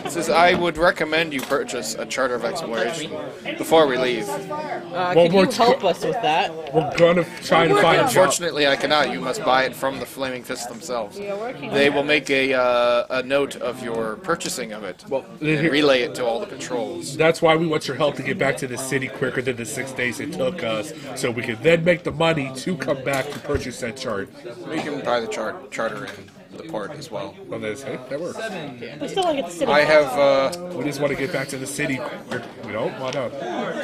It says, I would recommend you purchase a charter of exploration before we leave. Can you we're help us with that? We're gonna try and find a job. Unfortunately, I cannot. You must buy it from the Flaming Fist themselves. They will make a note of your purchasing of it and relay it to all the patrols. That's why we want your help to get back to the city quicker than the 6 days it took us, so we can then make the money to come back to purchase that chart. We can buy the charter in the port as well. Well, that works. We still want to get the city. I have. We just want to get back to the city. We don't? Why not?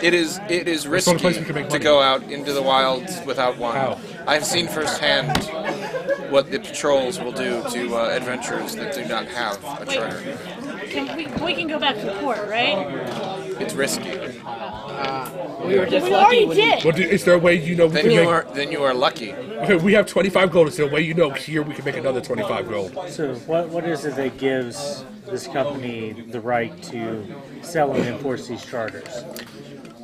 It is the risky only place we can make to money. go out into the wilds without one. How? I've seen firsthand what the patrols will do to adventurers that do not have a charter. We can go back to the port, right? It's risky. We were just We lucky already when did. Well, is there a way you know we Then can you make? are lucky. Okay, we have 25 gold. Is there a way you know here we can make another 25 gold? So what is it that gives this company the right to sell and enforce these charters?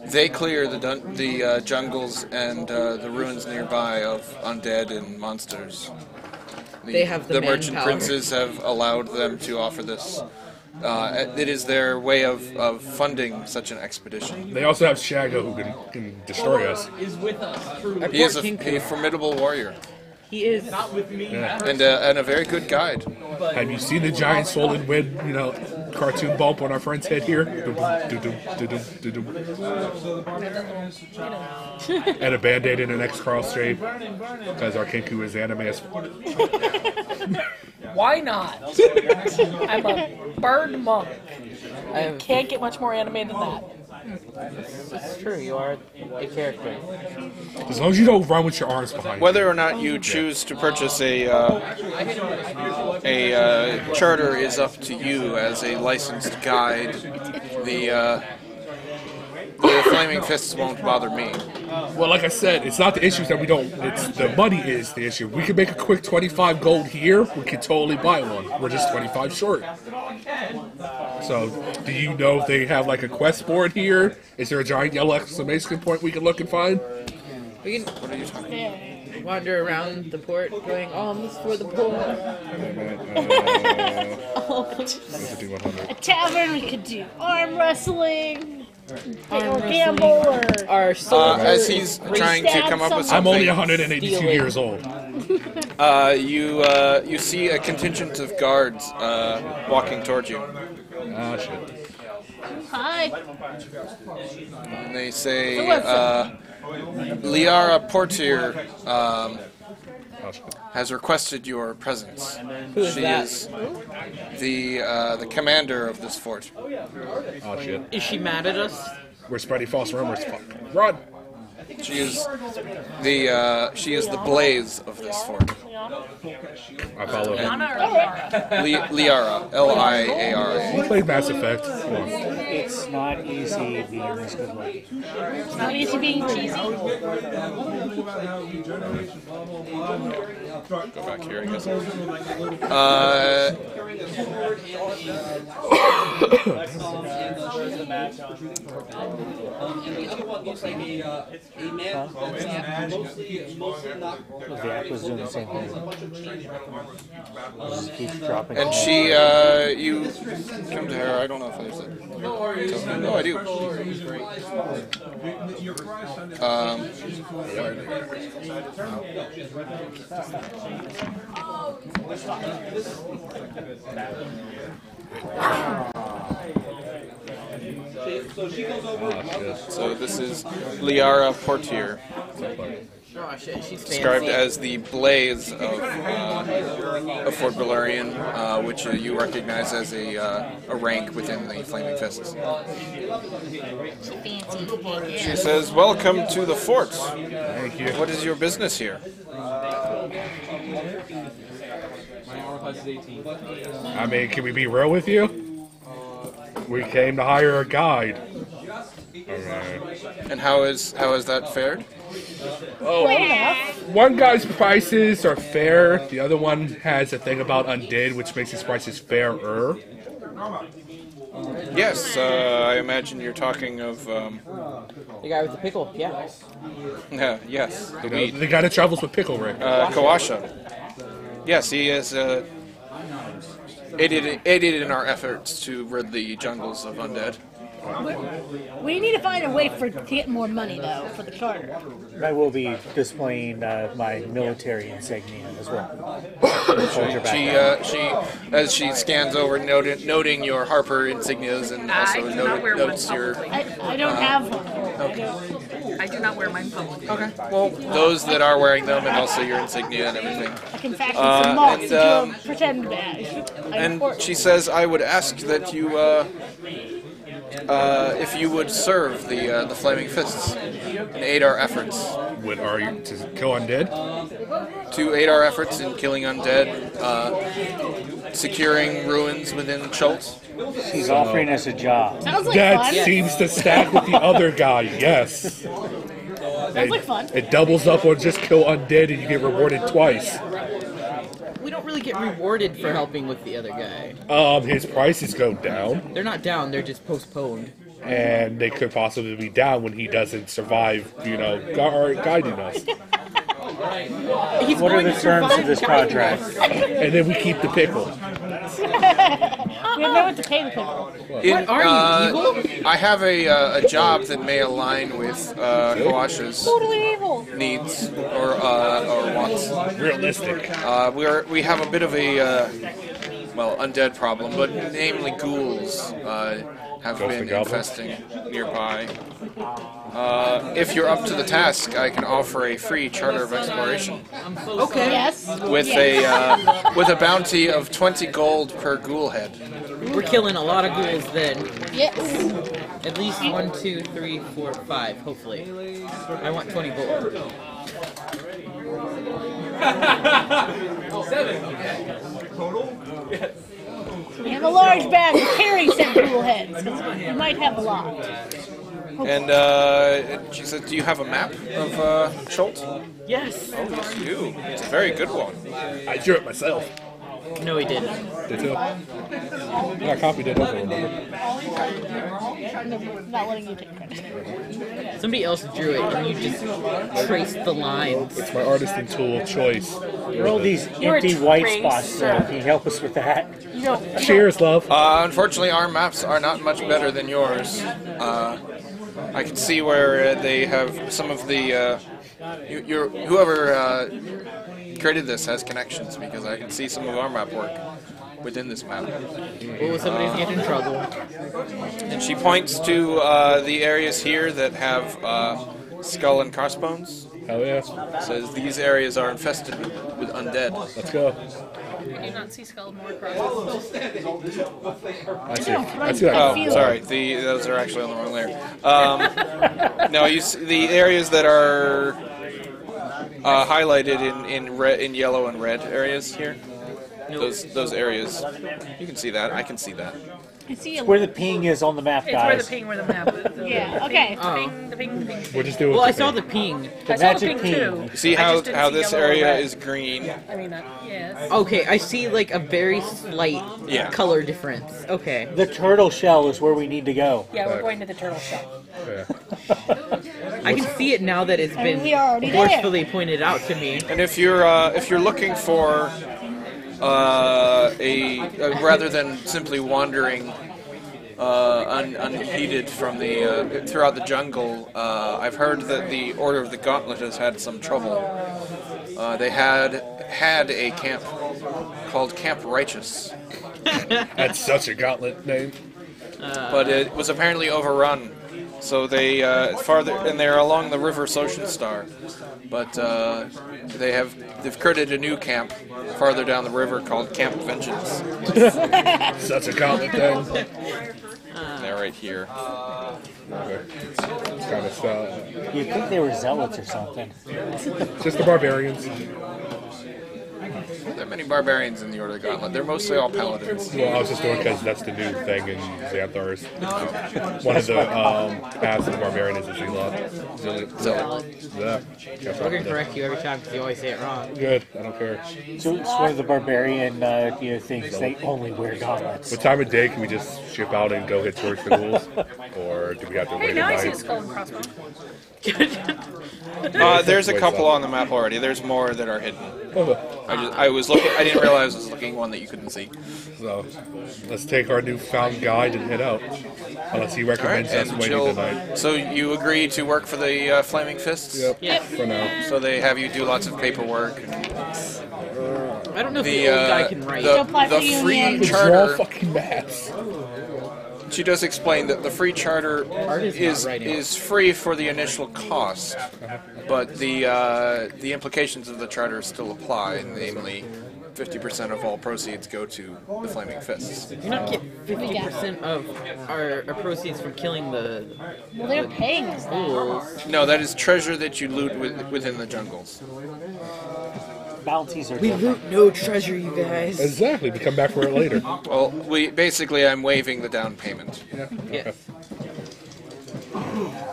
They clear the jungles and the ruins nearby of undead and monsters. They have the merchant manpower. princes have allowed them to offer this. It is their way of funding such an expedition. They also have Shago who can destroy us. Is with us. True. He is a formidable warrior He is. Not with me. and a very good guide. Have you seen the giant swollen wind, cartoon bump on our friend's head here? And a band-aid in an X-Cross shape. Because our Kenku is anime as Why not? I'm a bird monk. I have, Can't get much more anime than that. it's true. You are a character. As long as you don't run with your arms behind Whether or not you choose to purchase a charter is up to you as a licensed guide. The flaming fists won't bother me. Well, like I said, it's not the issues that we don't. It's the money is the issue. We can make a quick 25 gold here. We can totally buy one. We're just 25 short. So, do you know if they have like a quest board here? Is there a giant yellow exclamation point we can look and find? We can wander around the port going, alms for the poor. A tavern, we could do arm wrestling, or gamble, or Our soldiers. As he's trying to come up with I'm only something, 182 years old. you see a contingent of guards walking towards you. Ah, shit. hi. And they say, Liara Portier has requested your presence. Who is She that? is the commander of this fort. Oh, shit. Is she mad at us? We're spreading false rumors. Fuck. Run! She is the blaze of this fort. I follow him. Liara, Liara. We played Mass Effect. Come on. It's not easy being this good looking. It's not easy being cheesy. Go back here, I guess. The app was doing the same thing. It just keeps dropping. And she, you come to her. I don't know if there's a. No, I do. So this is Liara Portier, Oh shit, she's described fancy. as the blaze of Fort Valerian, which you recognize as a rank within the Flaming Fists. Fancy. She says, "Welcome to the fort. Thank you. What is your business here?" My armor class is 18. I mean, can we be real with you? We came to hire a guide. Alright. And how is that fared? One guy's prices are fair. The other one has a thing about undead, which makes his prices fairer. Yes, I imagine you're talking of The guy with the pickle, yeah. yes, the You know, weed. the guy that travels with Pickle Rick. Kawasha. Yes, he is aided in our efforts to rid the jungles of undead. We need to find a way to get more money, though, for the charter. I will be displaying my military insignia as well. Soldier background. She as she scans over, noting your Harper insignias, and also do not wear notes one. your. I don't have one. I do not wear mine publicly. Okay. Well, those that are wearing them, and also your insignia and everything. I can fashion some moths and, into a pretend badge. And she says, "I would ask that you if you would serve the Flaming Fists and aid our efforts. What are you to kill undead? To aid our efforts in killing undead, securing ruins within Schultz. He's offering us a job. Sounds like That fun. seems to stack with the other guy. Yes. Sounds like fun. It doubles up on just kill undead, and you get rewarded twice. We don't really get rewarded for helping with the other guy. His prices go down, They're not down, they're just postponed. and they could possibly be down when he doesn't survive. Guiding us, He's What are going the to terms survive of this guiding contract? us. and then we keep the pickle. We have no one to pay the people. In, Are you evil? I have a job that may align with Kawash's Totally evil. needs or wants. Realistic. We have a bit of a undead problem, but namely ghouls have Ghost been and goblins? infesting nearby. If you're up to the task, I can offer a free charter of exploration Okay. Yes. with Yes. a bounty of 20 gold per ghoul head. We're killing a lot of ghouls then. Yes. At least 1, 2, 3, 4, 5, hopefully. I want 20 gold. 7. Total? Yes. We have a large bag to carry some cool heads. We might have a lot. And she said, "Do you have a map of Schultz?" Yes. Oh, yes, you do. It's a very good one. I drew it myself. No, he didn't. Did too. I copied it over. Remember? Not letting you take credit. Somebody else drew it, and you just traced the lines. It's my artisan tool of choice. There are all these You're a empty white tracer. spots, so can you help us with that? You don't. Cheers, love. Unfortunately, our maps are not much better than yours. I can see where they have some of the whoever created this has connections because I can see some of our map work within this map. Oh, somebody's getting in trouble. And she points to the areas here that have skull and crossbones. Hell yeah. Says these areas are infested with undead. Let's go. I do not see skull more crossbones. I see that. Oh, sorry. Those are actually on the wrong layer. No, you see the areas that are highlighted in yellow and red areas here. Those areas. You can see that. I can see that. I see a Where the ping is on the map, It's where the guys. ping, where the map is. Yeah, okay. The ping. We're just doing. Well, I saw the ping. I saw the magic ping ping. too. You see I how just didn't see this yellow or area red. is green? I mean, yes. Okay, I see like a very slight Yeah. color difference. Okay. The turtle shell is where we need to go. Yeah, we're going to the turtle shell. Yeah. I can see it now that it's been we are already there. forcefully pointed out to me. And if you're looking for rather than simply wandering unheeded from the throughout the jungle, I've heard that the Order of the Gauntlet has had some trouble. They had a camp called Camp Righteous, That's such a gauntlet name. but it was apparently overrun. So they they're along the River Social Star, but they've created a new camp farther down the river called Camp Vengeance. Such a gauntlet name. They're right here. It's kind of You'd think they were zealots or something. just the barbarians. There are many barbarians in the Order of the Gauntlet. They're mostly all paladins. Well, I was just doing because that's the new thing in Xanthars. One of the paths of the barbarian is a zealot. Zealot. Yeah. We're gonna correct you every time because you always say it wrong. Good. I don't care. So it's one of the barbarian things. They only wear gauntlets. What time of day can we just ship out and go hit towards the ghouls? Or do we have to Hey, wait now a I see a night? skull and crossbones. There's a couple on the map already. There's more that are hidden. I was looking. I didn't realize I was looking one that you couldn't see. So, let's take our newfound guide and head out. Unless he recommends us And waiting Jill, tonight. so you agree to work for the Flaming Fists? Yeah. For now. So they have you do lots of paperwork. I don't know if The the old guy can write. apply for the union. free Draw charter. fucking maps. She does explain that the free charter Art is not writing. is free for the initial cost, but the implications of the charter still apply, namely 50% of all proceeds go to the Flaming Fists. You not get 50% of our proceeds from killing the Well, they're paying us that. ghouls. No, that is treasure that you loot within the jungles. Bounties are We different. loot no treasure, you guys. Exactly. We come back for it later. Well, I'm waiving the down payment. Yeah.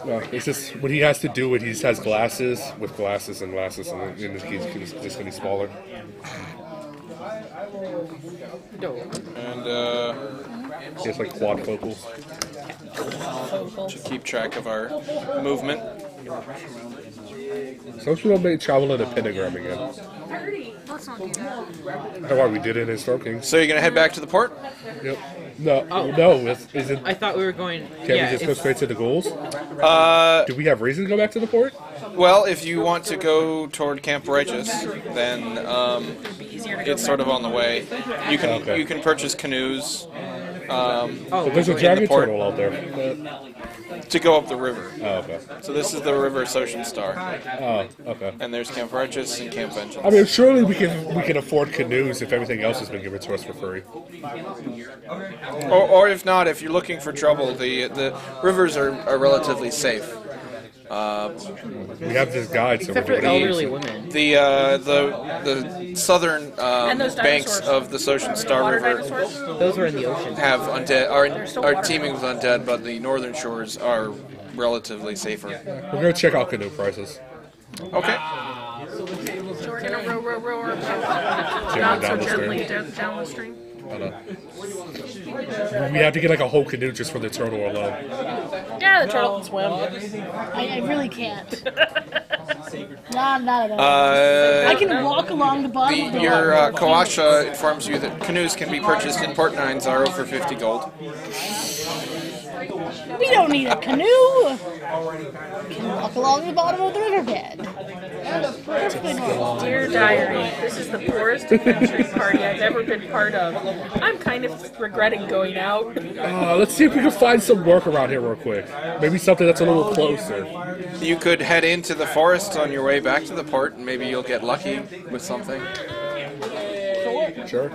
No, it's just when he has to do it, he just has glasses with glasses and glasses, and then he's just gonna be smaller. And He has like quadfocals. to keep track of our movement. So we don't make travel in a pentagram again. Let's not do that. That's why we did it in Storm Kings. So you're gonna head back to the port? Yep. No, no. Is it? I thought we were going. Can yeah, we just go it's- straight to the ghouls? Do we have reason to go back to the port? Well, if you want to go toward Camp Righteous, then it's sort of on the way. You can purchase canoes. So there's a in the dragon port turtle out there. to go up the river. Oh, okay. So this is the River Ocean Star, Oh, okay. and there's Camp Righteous and Camp Vengeance. I mean, surely we can afford canoes if everything else has been given to us for free. Or if not, if you're looking for trouble, the rivers are relatively safe. We have this guide, so Except we're for going to elderly use it. women. The southern those banks dinosaurs. of the Ocean Star Water River dinosaurs? Those were in the ocean. have undead still are water. teeming with undead, but the northern shores are relatively safer. We're going to check out canoe prices. Okay. So we're gonna row not so down the gently stream. down the stream. We have to get like a whole canoe just for the turtle alone. Yeah, the turtle can swim. I really can't. Nah, not at all. Uh, I can walk along the bottom of the Your water. Kawasha informs you that canoes can be purchased in Port 9 Zaro for 50 gold. We don't need a canoe. We can walk along the bottom of the riverbed. Perfectly normal. Dear Diary, this is the poorest adventuring party I've ever been part of. I'm kind of regretting going out. Let's see if we can find some work around here real quick. Maybe something that's a little closer. You could head into the forest on your way back to the port, and maybe you'll get lucky with something. Sure.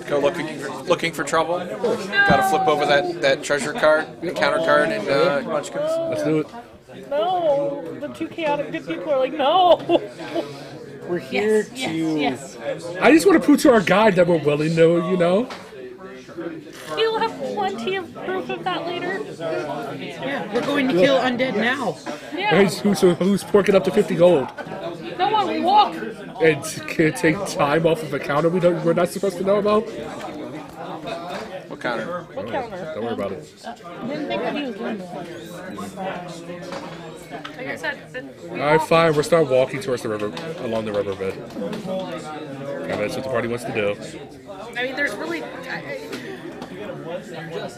Go looking for trouble. Gotta flip over that treasure card, encounter card in Munchkins. Let's do it. No, the two chaotic good people are like, no. We're here to. Yes. I just want to prove to our guide that we're willing to, you know. You'll have plenty of proof of that later. Yeah, we're going to kill undead now. Yeah. Who's porking up to 50 gold? No one, we walk. And can it take time off of a counter we're not supposed to know about? What counter? What counter? Don't worry about it. I didn't think that he was doing that. Like I said, Alright, fine. We'll start walking towards the river, along the riverbed. Okay, that's what the party wants to do. I mean, there's really.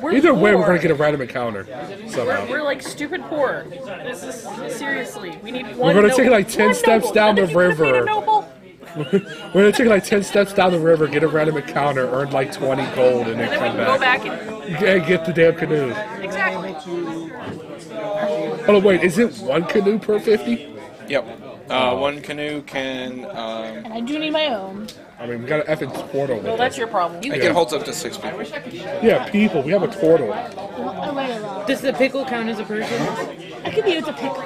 We're Either way, we're poor. going to get a random encounter somehow. We're like stupid poor. This is seriously. We need one. We're gonna noble. take like 10 One steps noble. down I the think you could've made a river. noble. We're going to take like 10 steps down the river, get a random encounter, earn like 20 gold, and then And then we come can go back. back and And get the damn canoe. exactly. Oh, wait, is it one canoe per 50? Yep. One canoe can. And I do need my own. I mean, we got an effing turtle with Well, us. that's your problem. I think it holds up to 6 people. Yeah, people, we have a turtle. Does the pickle count as a person? I could be with the pickle.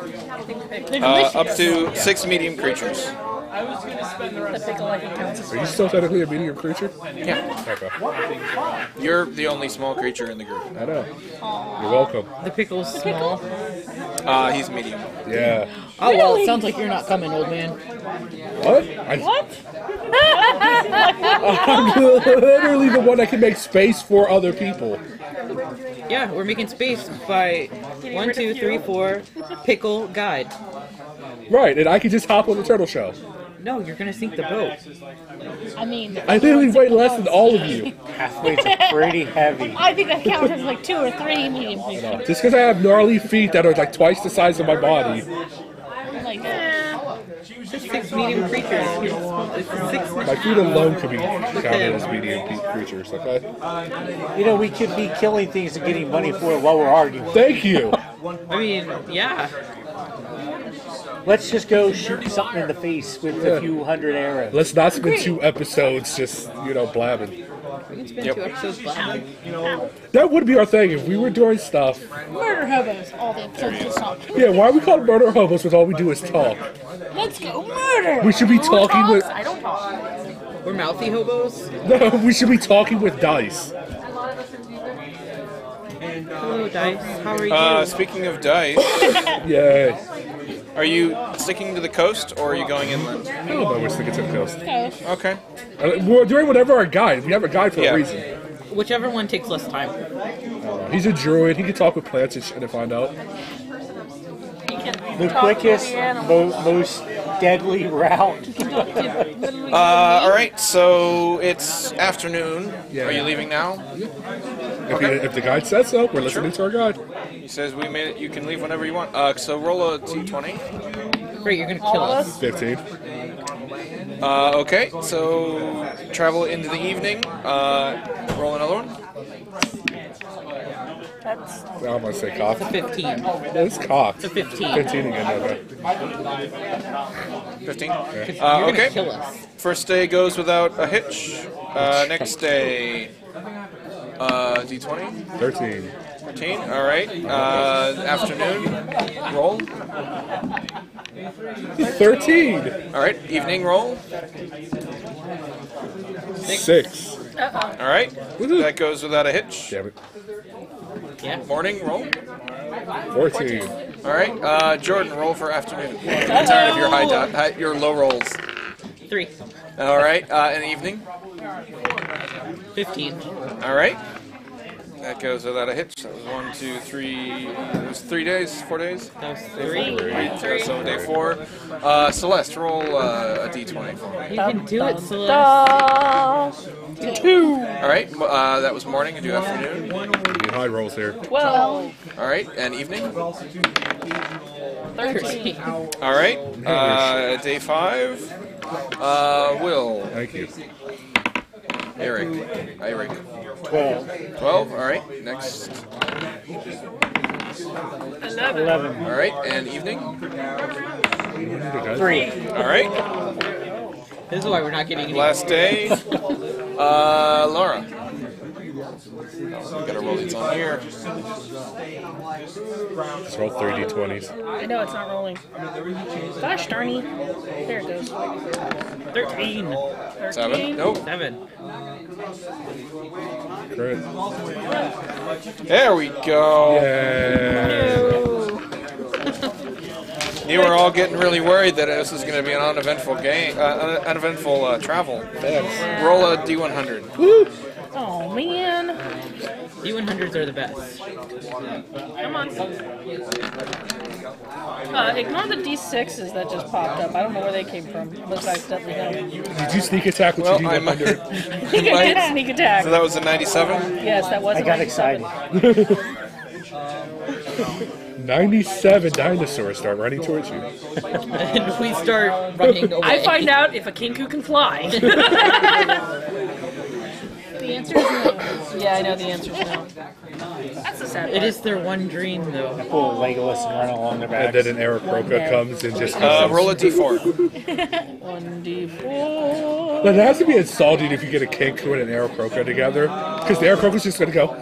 They're delicious. Up to 6 medium creatures. The pickle, I think, counts as Are you still technically a medium creature? Yeah. Okay. You're the only small creature in the group. I know. You're welcome. The pickle's small. He's medium. Yeah. Oh, well, it sounds like you're not coming, old man. What? I'm literally the one that can make space for other people. Yeah, we're making space by 1, 2, 3, 4, pickle guide. Right, and I can just hop on the turtle shell. No, you're gonna sink the boat. I mean, I literally weigh less than all of you. Halfway's pretty heavy. I think that counts as like 2 or 3 medium people. Just because I have gnarly feet that are like twice the size of my body. Like, 6 medium creatures. It's 6 My feet alone could be counted as medium creatures, okay? You know, we could be killing things and getting money for it while we're arguing. Thank you! I mean, yeah. Let's just go shoot something in the face with a few hundred arrows. Let's not spend 2 episodes just, blabbing. We can spend 2 episodes blabbing. That would be our thing if we were doing stuff. Murder hobos. All the episodes just talk. Yeah, why are we called murder hobos when all we do is talk? Let's go murder. We should be talking with. I don't talk. We're mouthy hobos. No, we should be talking with dice. Hello, Dice. How are you? Speaking of dice, Yay. are you sticking to the coast or are you going inland? I don't know, we're sticking to the coast. Okay. We're doing whatever our guide. We have a guide for a reason. Whichever one takes less time. He's a druid. He can talk with plants and shit and find out. The quickest, most deadly route. All right, so it's afternoon. Yeah. Are you leaving now? If the guide says so, we're listening to our guide. He says we made it. You can leave whenever you want. So roll a d20. Great, you're gonna kill us. 15. Okay, so travel into the evening. Roll another one. That's I'm going to say cocked. 15. It's cocked. It's a 15. 15 again, okay. 15. You're gonna Okay. kill us. First day goes without a hitch. Next day, d20. 13. 13. All right. Afternoon. Roll. 13. All right. Evening roll. 6. All right. That goes without a hitch. Damn it. Yeah. Morning roll. 14. All right. Jordan, roll for afternoon. I'm tired of your your low rolls. 3. All right. And evening. 15. All right. That goes without a hitch. That was 1, 2, 3. It was 3 days, 4 days. That was 3. So day 4. Celeste, roll a d20 for me. You can do it, Celeste. 2. All right. That was morning. You do afternoon. Need high rolls here. 12. All right. And evening. 13. All right. Day 5. Will. Thank you. Eric. 12. 12. All right. Next. 11. All right. And evening. 3. All right. This is why we're not getting any. Last day. Laura. Gotta roll these on here. Just roll 30d20s. I know it's not rolling. Gosh darn it. There it goes. 13. 7. Nope. 7. Great. There we go. Yay. You were all getting really worried that this was going to be an uneventful game, uneventful travel. Roll a d100. Oh man. D100s are the best. Come on. Ignore the D6s that just popped up. I don't know where they came from. Unless I accidentally hit them. Did you sneak attack with Well, your I might. D100? I think I did sneak attack. So that was a 97. Yes, that was. I got excited. 97 dinosaurs start running towards you. And we start running away. I find out if a kinku can fly. The answer is no. Yeah, I know the answer's no. That's the sad part. It is their one dream, though. Pull Legolas and run along their And backs. then an Aarakocra comes and just Roll a d4. 1d4. But it has to be insulting if you get a Kenku and an Aarakocra together. Because the Aarakocra's just going to go,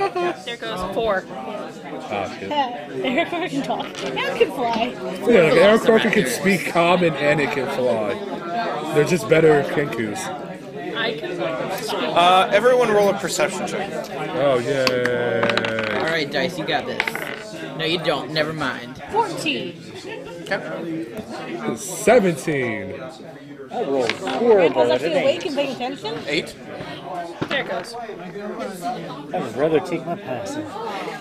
There goes 4. ah, shit. Eric can talk. Eric can fly. Yeah, like Aarakocra can speak common and it can fly. They're just better Kenkus. I can Everyone roll a perception check. Oh, yay. Alright, Dice, you got this. No, you don't. Never mind. 14. 17. I rolled horrible Was at actually an awake 8. and paying attention? 8. There it goes. I would rather take my passive.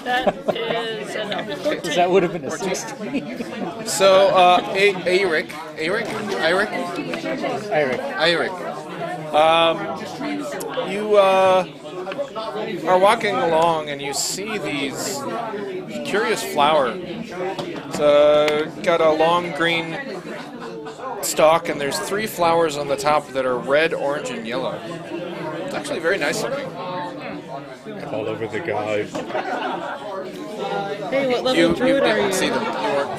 That is a no. Because that would have been a 16. So, Eric. You are walking along and you see these curious flower. It's got a long green stalk and there's 3 flowers on the top that are red, orange, and yellow. What the actually very nice looking. All over the guide. Hey, what level You druid are didn't you? see them. You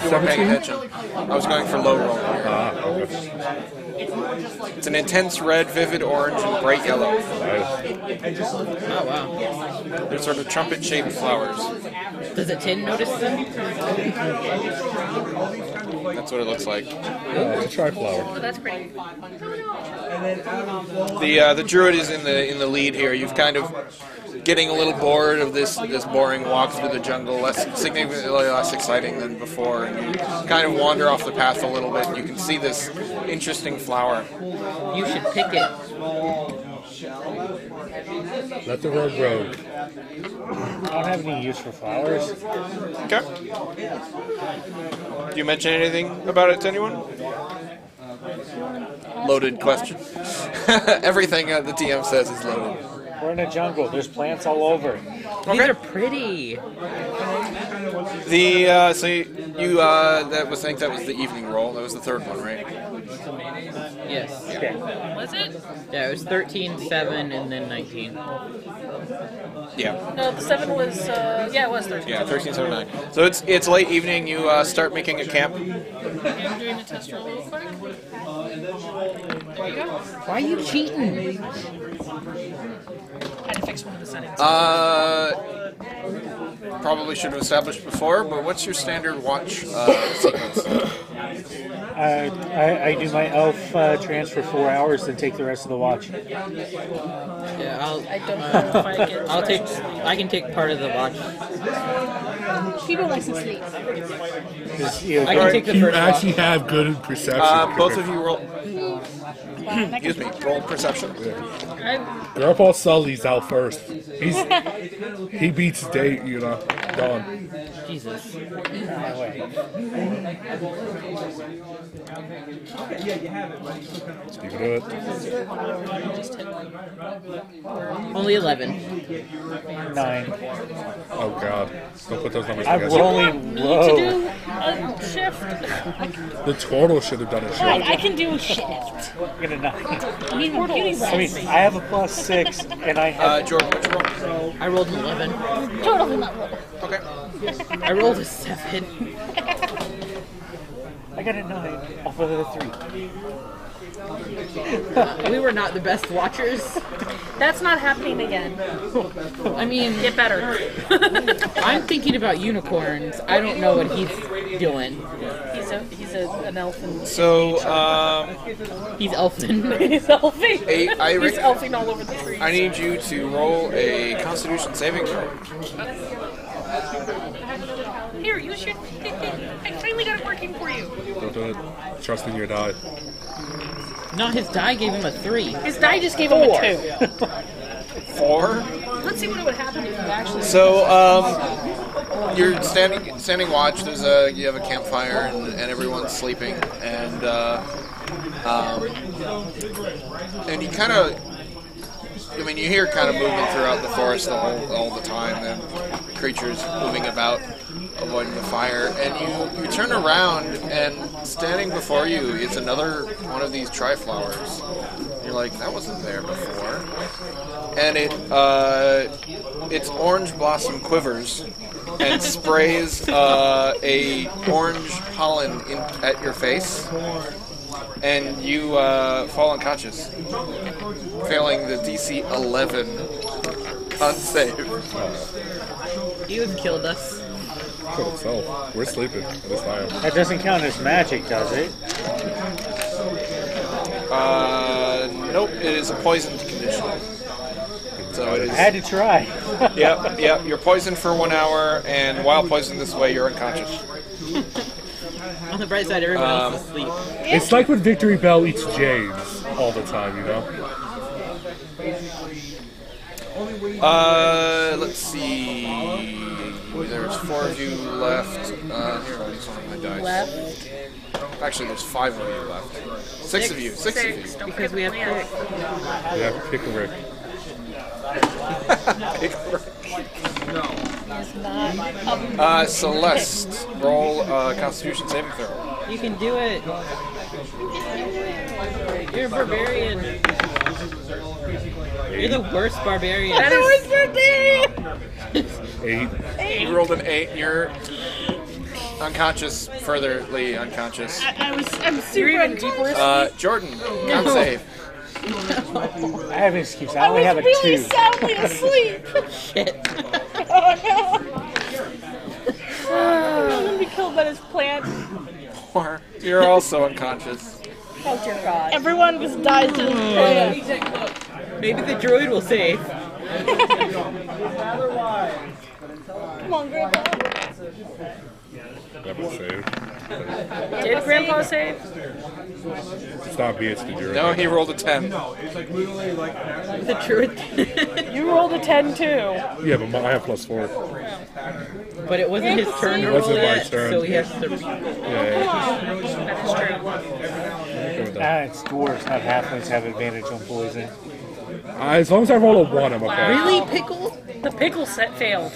weren't paying attention. I was going for low roll. Okay. It's an intense red, vivid orange, and bright yellow. Nice. Oh, wow. They're sort of trumpet-shaped flowers. Does a tin notice them? That's what it looks like. Yeah, it's a tri-flower. Oh, that's pretty. The druid is in the lead here. You've kind of getting a little bored of this boring walk through the jungle, significantly less exciting than before, and you kind of wander off the path a little bit. You can see this interesting flower. You should pick it. Let the road grow. I don't have any use for flowers. Okay. Do you mention anything about it to anyone? Loaded question. Everything the TM says is loaded. We're in a jungle. There's plants all over. These are pretty. So you that was I think that was the evening roll. That was the third one, right? Yes. Okay. Was it? Yeah, it was 13, 7, and then 19. Yeah. No, the 7 was, it was 13. Yeah, 13, 7, 9. So it's late evening. You start making a camp. Okay, I'm doing a test roll real quick. There you go. Why are you cheating? I had to fix one of the settings. Probably should have established before, but what's your standard watch sequence? I do my elf transfer 4 hours, then take the rest of the watch. Yeah, I don't know if I get. I can take part of the watch. People like to sleep. I can take the You first actually watch. have good perception. Both of you roll. Excuse me. Roll perception. Grandpa Sully's out first. He beats date, you know. Done. Jesus. You can do it. Only 11. 9. Oh god. Don't put those numbers I'm together. rolling To low. do a shift. The total should have done a Fine, shift. I can do a shift. I'm gonna 9. I mean, beauty I mean, I have a +6, and I have. Jordan, what'd you roll? I rolled an 11. totally not roll. Okay. I rolled a 7. I got a 9 off of the 3. We were not the best watchers. That's not happening again. I mean, Get better. I'm thinking about unicorns. I don't know what he's doing. He's an elfin. So He's elfin. He's elfing. Rick, He's elfing all over the trees. I need you to roll a Constitution saving throw. Here, use your. I finally got it working for you. Don't do it. Trust in your die. No, his die gave him a 3. His die just gave him a 2. 4. Let's see what would happen if you actually. So you're standing watch. You have a campfire and everyone's sleeping, and you kind of. I mean, you hear kind of movement throughout the forest all the time, and creatures moving about, avoiding the fire. And you turn around, and standing before you is another one of these tri-flowers. You're like, that wasn't there before. And its orange blossom quivers and sprays a orange pollen at your face. And you fall unconscious, failing the DC 11 con save. You have killed us. Kill itself. We're sleeping at this time. That doesn't count as magic, does it? Nope, it is a poisoned condition. So it is. I had to try. Yep. You're poisoned for 1 hour, and while poisoned this way, you're unconscious. On the bright side, everyone else is asleep. It's like when Victory Bell eats James all the time, you know? Let's see. There's 4 of you left. Here, I'll use one of my dice. Left. Actually, there's 5 of you left. 6 of you. 6 of you. Don't Because we have forget pick. Yeah, pick a Rick. Celeste, roll Constitution saving throw. You can do it. You're a barbarian. You're the worst barbarian. That is 8. You rolled an 8. You're unconscious, furtherly unconscious. I'm super you're even deeper. Jordan, con save. I have an excuse. I I only was have a really 2. soundly asleep. Shit. Oh no. I'm gonna be killed by this plant. Or you're also unconscious. Oh dear God. Everyone just dies to this plant. Maybe the droid will save. Come on, Grandpa. Never saved. Did Grandpa save? Stop me, it's the jury. No, he rolled a 10. The droid. You rolled a 10 too. Yeah, but I have +4. But it wasn't his turn to It roll wasn't my that, turn. so he has to. That is true. It's dwarves, not halflings, have advantage on poison. As long as I roll a 1, I'm okay. Really, pickle? The pickle set failed.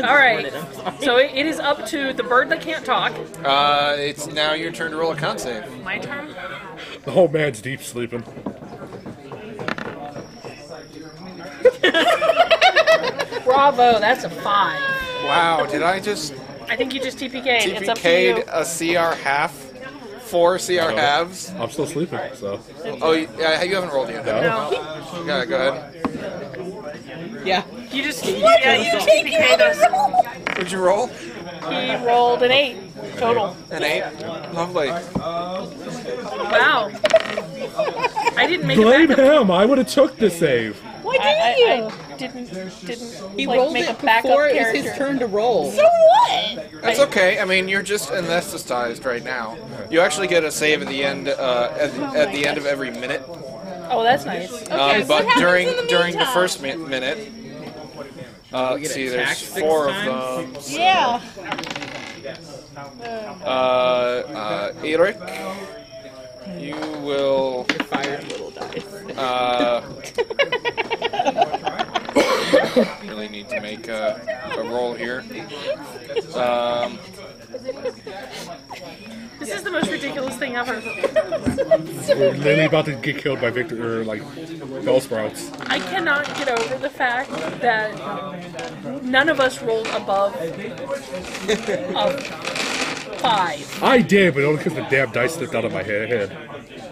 All right. So it is up to the bird that can't talk. It's now your turn to roll a con save. My turn. The whole man's deep sleeping. Bravo. That's a 5. Wow, did I just I think you just TPK'd. It's up to TPK'd you. a CR half? 4 CR halves? I'm still sleeping, so. Oh, yeah, you haven't rolled yet. No. Yeah, go ahead. Yeah. You just you TPK'd us. What'd you roll? He rolled an 8 total. An 8? Lovely. Wow. I didn't make Blame it back. him! I would have took the save. Why didn't you? I didn't He like, rolled make it a backup before it was character. his turn to roll. So what? That's okay. I mean, you're just anesthetized right now. You actually get a save at the end, at the end of every minute. Oh, that's nice. Okay, so But what happens in the during the meantime? first minute, let's see, there's attacked 4 of 6 them. Yeah. Eric, you will. You're fired, little dice. Really need to make a roll here. This is the most ridiculous thing ever. We're literally about to get killed by Victor, or like, Bellsprouts. I cannot get over the fact that none of us rolled above a 5. I did, but only because the damn dice slipped out of my head.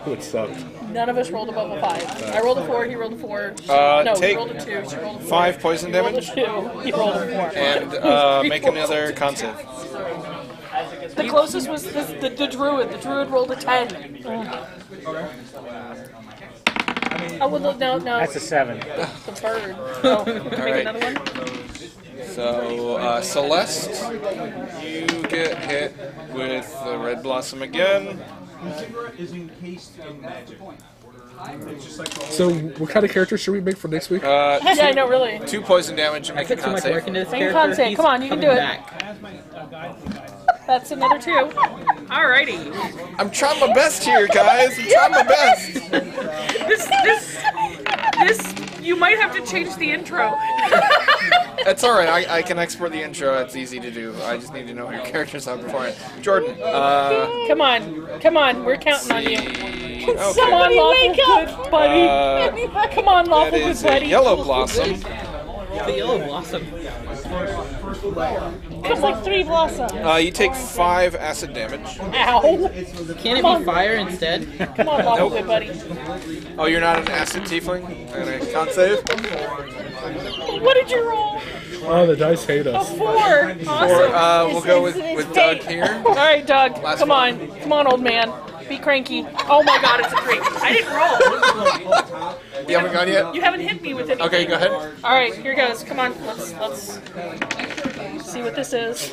It sucked. None of us rolled above a 5. I rolled a 4, he rolled a 4. No, he take rolled a 2, she rolled a 4. 5 poison He rolled a damage 2, he rolled a 4. and make another con save. The closest was the druid. The druid rolled a 10. Oh, well, no. That's a 7. The bird. Oh, make right. another one? So, Celeste, you get hit with the red blossom again. Is encased in magic. So, what kind of character should we make for next week? Yeah, no, really. 2 poison damage and I make a put too con much save. work into this Make a character. con save. He's Come on, you can coming do it. back. That's another 2. Alrighty. I'm trying my best here, guys. I'm trying my best. This, you might have to change the intro. That's all right. I can export the intro. It's easy to do. I just need to know who your characters are beforehand. Jordan. Come on, we're counting on you. Okay. Come on, lawful good buddy. Come on, That lawful is good a buddy. yellow blossom. The yellow blossom. It's like 3 blossoms. You take 5 acid damage. Ow. Can't it be fire instead? Come on, lawful Nope. good buddy. Oh, you're not an acid tiefling? And a con save? What did you roll? Oh, the dice hate A us. 4. Or Awesome. we'll go it's with Doug fate. here. All right, Doug. Last Come one. on. Come on, old man. Be cranky. Oh my God, it's a 3. I didn't roll. You haven't gone yet? You haven't hit me with anything. Okay, go ahead. All right, here goes. Come on, let's see what this is.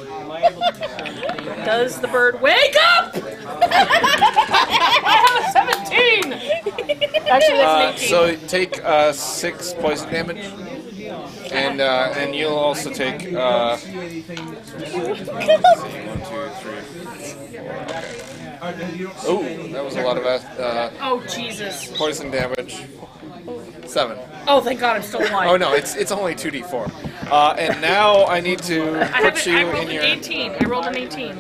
Does the bird wake up? I have a 17. Actually, that's an 18. So take 6 poison damage. And you'll also take 1, 2, 3, 4. Okay. Oh, that was a lot of Oh Jesus. poison damage. 7. Oh, thank God, I'm still alive. Oh no, it's only 2d4. And now I need to I put you rolled in an your. 18. I rolled an 18.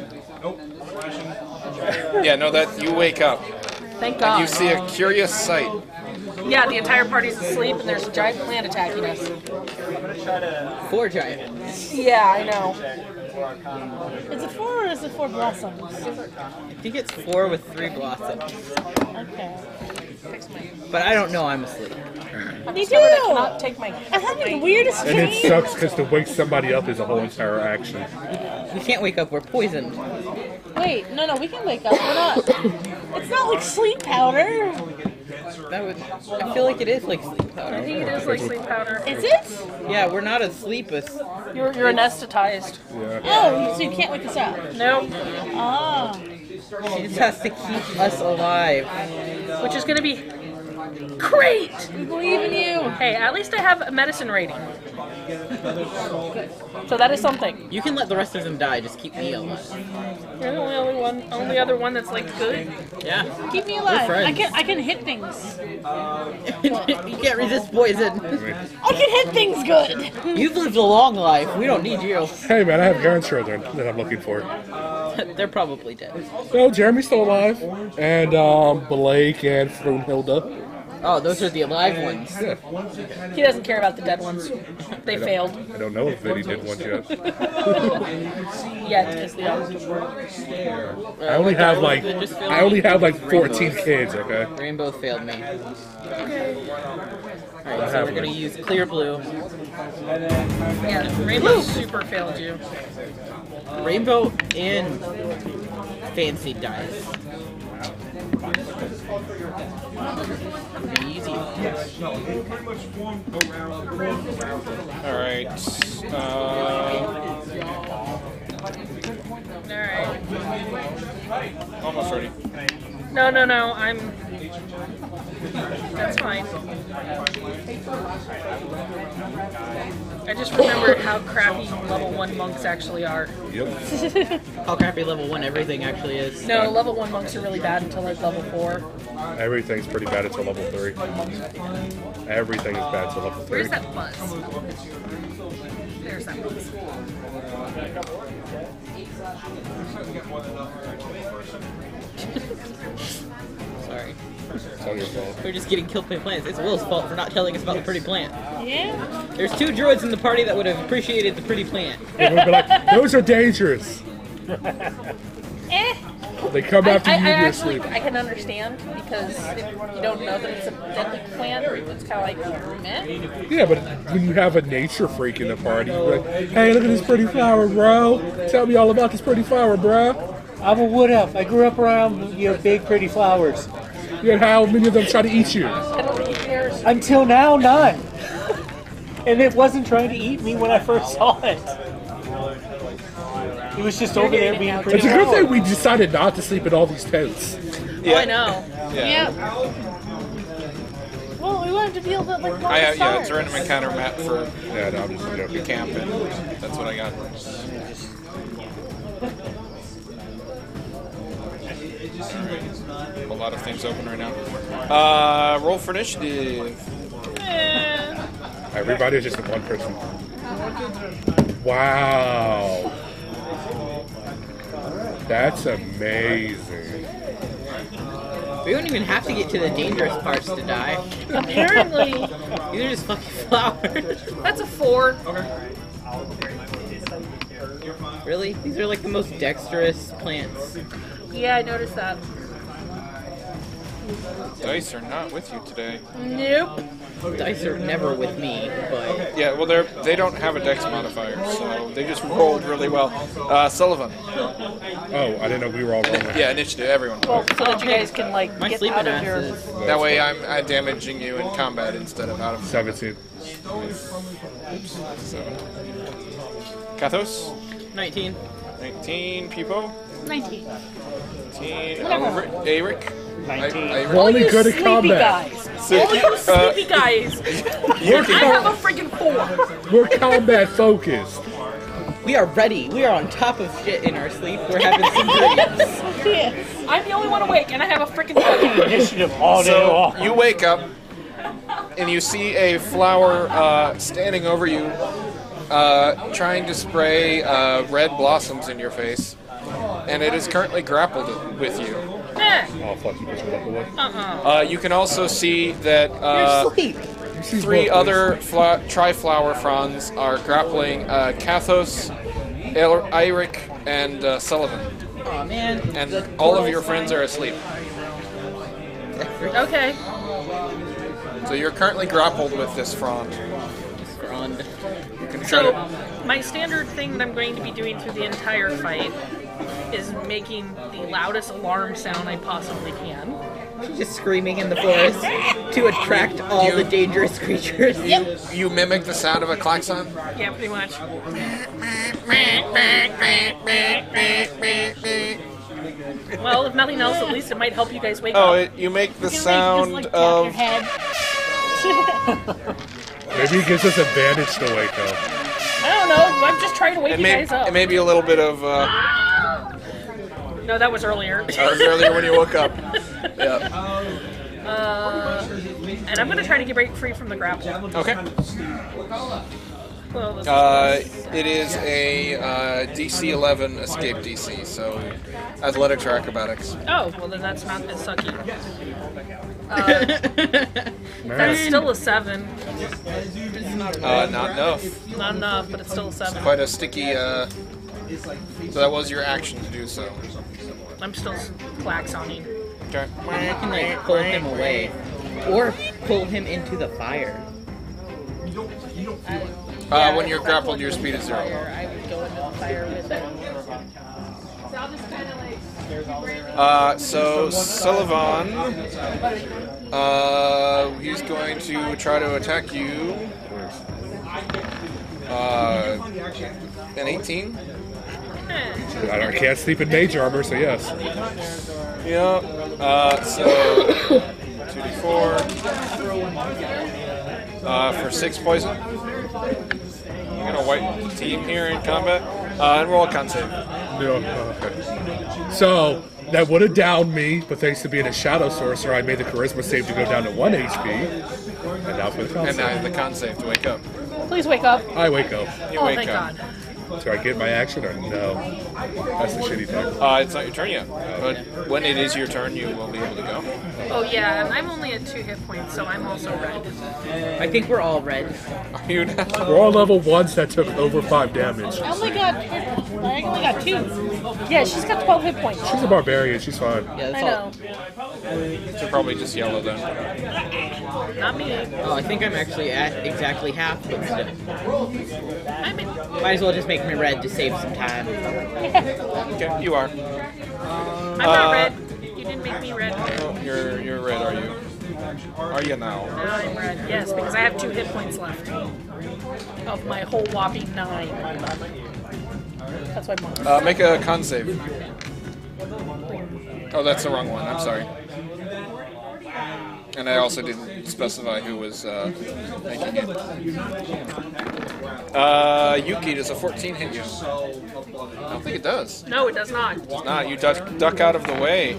Yeah, no, that you wake up Thank and God. you see a curious sight. Yeah, the entire party's asleep and there's a giant plant attacking us. 4 giants. Yeah, I know. Is it 4 or is it 4 blossoms? I think it's 4 with 3 blossoms. Okay. But I don't know, I'm asleep. Me too! I cannot take my... I'm having the weirdest And it dream. sucks because to wake somebody up is a whole entire action. We can't wake up, we're poisoned. Wait, no, we can wake up. We're not. It's not like sleep powder. That would. I feel like it is like sleep I powder. think it is like sleep powder. Is it? Yeah, we're not asleep as. You're anesthetized. Yeah. Oh, so you can't wake us up. Nope. Ah. She just has to keep us alive. Which is going to be great! We believe in you. Hey, at least I have a medicine rating. So that is something. You can let the rest of them die, just keep me alive. You're the only other one that's like good. Yeah. Keep me alive. We're I friends. can hit things. You can't resist poison. I can hit things good. You've lived a long life. We don't need you. Hey man, I have grandchildren that I'm looking for. They're probably dead. No, Jeremy's still alive. And Blake and Brunhilde. Oh, those are the alive ones. Yeah. He doesn't care about the dead ones. They failed. I don't know if Vinny did one yet. Yet is the opposite word. I only have like 14 kids, okay? Rainbow failed me. Alright, so have we're gonna one. use clear blue. Yeah, Rainbow super failed you. Rainbow and fancy dice. Pretty easy. Alright. Alright. Almost ready. No, I'm... That's fine. I just remembered how crappy level 1 monks actually are. Yep. How crappy level 1 everything actually is. No, level 1 monks are really bad until like level 4. Everything's pretty bad until level 3. Everything is bad until level 3. Where's that buzz? There's that buzz. Sorry. It's all your fault. We're just getting killed by plants. It's Will's fault for not telling us about the pretty plant. Yeah. There's 2 druids in the party that would have appreciated the pretty plant. They would be like, those are dangerous. They come after you in your Actually, sleep. I can understand because if you don't know that it's a deadly plant, it's kind of like, meh. Yeah, but when you have a nature freak in the party, you're like, hey, look at this pretty flower, bro. Tell me all about this pretty flower, bro. I'm a wood elf. I grew up around big, pretty flowers. And how many of them try to eat you? I don't think it cares. Until now, none. And it wasn't trying to eat me when I first saw it. It was just over there being pretty It's a good flower. thing we decided not to sleep in all these tents. Oh, I know. Yeah. Well, we wanted to be able to like go Yeah, outside. it's a random encounter map for Yeah, no, I'm just the joking. camp, and that's what I got. A lot of things open right now. Roll for initiative. Everybody's just one person. Wow. That's amazing. We don't even have to get to the dangerous parts to die. Apparently, These are just fucking flowers. that's a 4. Really? These are like the most dexterous plants. Yeah, I noticed that. Dice are not with you today. Nope. Dice are never with me, but Yeah, well, they don't have a dex modifier, so they just rolled really well. Sullivan. Oh, I didn't know we were all rolling. Yeah, initiative, everyone. Well, so that you guys can like my get sleeping out of ass your. is... That way I'm damaging you in combat instead of out of 17. so. Kathos? 19. 19. Pupo? 19. 19. Eric? 19. We're only you good at sleepy combat. guys. All you sleepy guys. I have a freaking 4. We're combat focused. We are ready. We are on top of shit in our sleep. We're having some dreams. I'm the only one awake, and I have a freaking 4. Initiative all day So long. you wake up and you see a flower standing over you, trying to spray red blossoms in your face, and it is currently grappled with you. Oh, fuck, you put your luck away. You can also see that You're asleep. You see three both other tri-flower fronds are grappling Kathos, Eirik, and Sullivan. Oh man. And all of your friends are asleep. Okay. So you're currently grappled with this frond. Frond. You can try So, to... my standard thing that I'm going to be doing through the entire fight is making the loudest alarm sound I possibly can. Just screaming in the forest to attract all the dangerous creatures. You mimic the sound of a klaxon? Yeah, pretty much. Well, if nothing else, at least it might help you guys wake up. You make the You can, sound like, just, like, tap your of... head. Maybe it gives us advantage to wake up. I don't know. I'm just trying to wake you guys up. It may be a little bit of... No, that was earlier. That was earlier when you woke up. Yeah. And I'm going to try to get break free from the grapple. Okay. Well, It is a DC 11 escape DC, so athletics or acrobatics. oh, well then that's not as sucky. That's still a 7. Not enough. Not enough, but it's still a 7. Quite a sticky. So that was your action to do so. I'm still klaxoning. Okay. I can like pull him away, or pull him into the fire. When you're grappled, your speed is 0. I would go into the fire with it. So Sullivan, he's going to try to attack you. An 18. I can't sleep in mage armor, so yes. Yeah. So 2d4 for 6 poison. You got a white team here in combat. And roll a con save. No, okay. So, that would have downed me, but thanks to being a shadow sorcerer, I made the charisma save to go down to 1 HP. And now for the con And save. the con save to wake up. Please wake up. I wake up. You Oh, wake thank up. God. Do I get my action or no? That's the shitty thing. It's not your turn yet, but when it is your turn, you will be able to go. Oh yeah, and I'm only at 2 hit points, so I'm also red. I think we're all red. Are you now? We're all level 1s that took over 5 damage. I only got 2. Yeah, she's got 12 hit points. She's a barbarian, she's fine. Yeah, that's I all. know. So probably just yellow then. Not me. Oh, I think I'm actually at exactly half, but still. I'm in. Might as well just make me red to save some time. Okay, you are. I'm not red. You didn't make me red. Oh, you're red, are you? Are you now? Now I'm red. Yes, because I have 2 hit points left. Of my whole whopping 9. That's why I'm Make a con save. Oh, that's the wrong one. I'm sorry. And I also didn't specify who was making it. Yuki, does a 14 hit you? I don't think it does. No, it does not. It's not. You duck out of the way.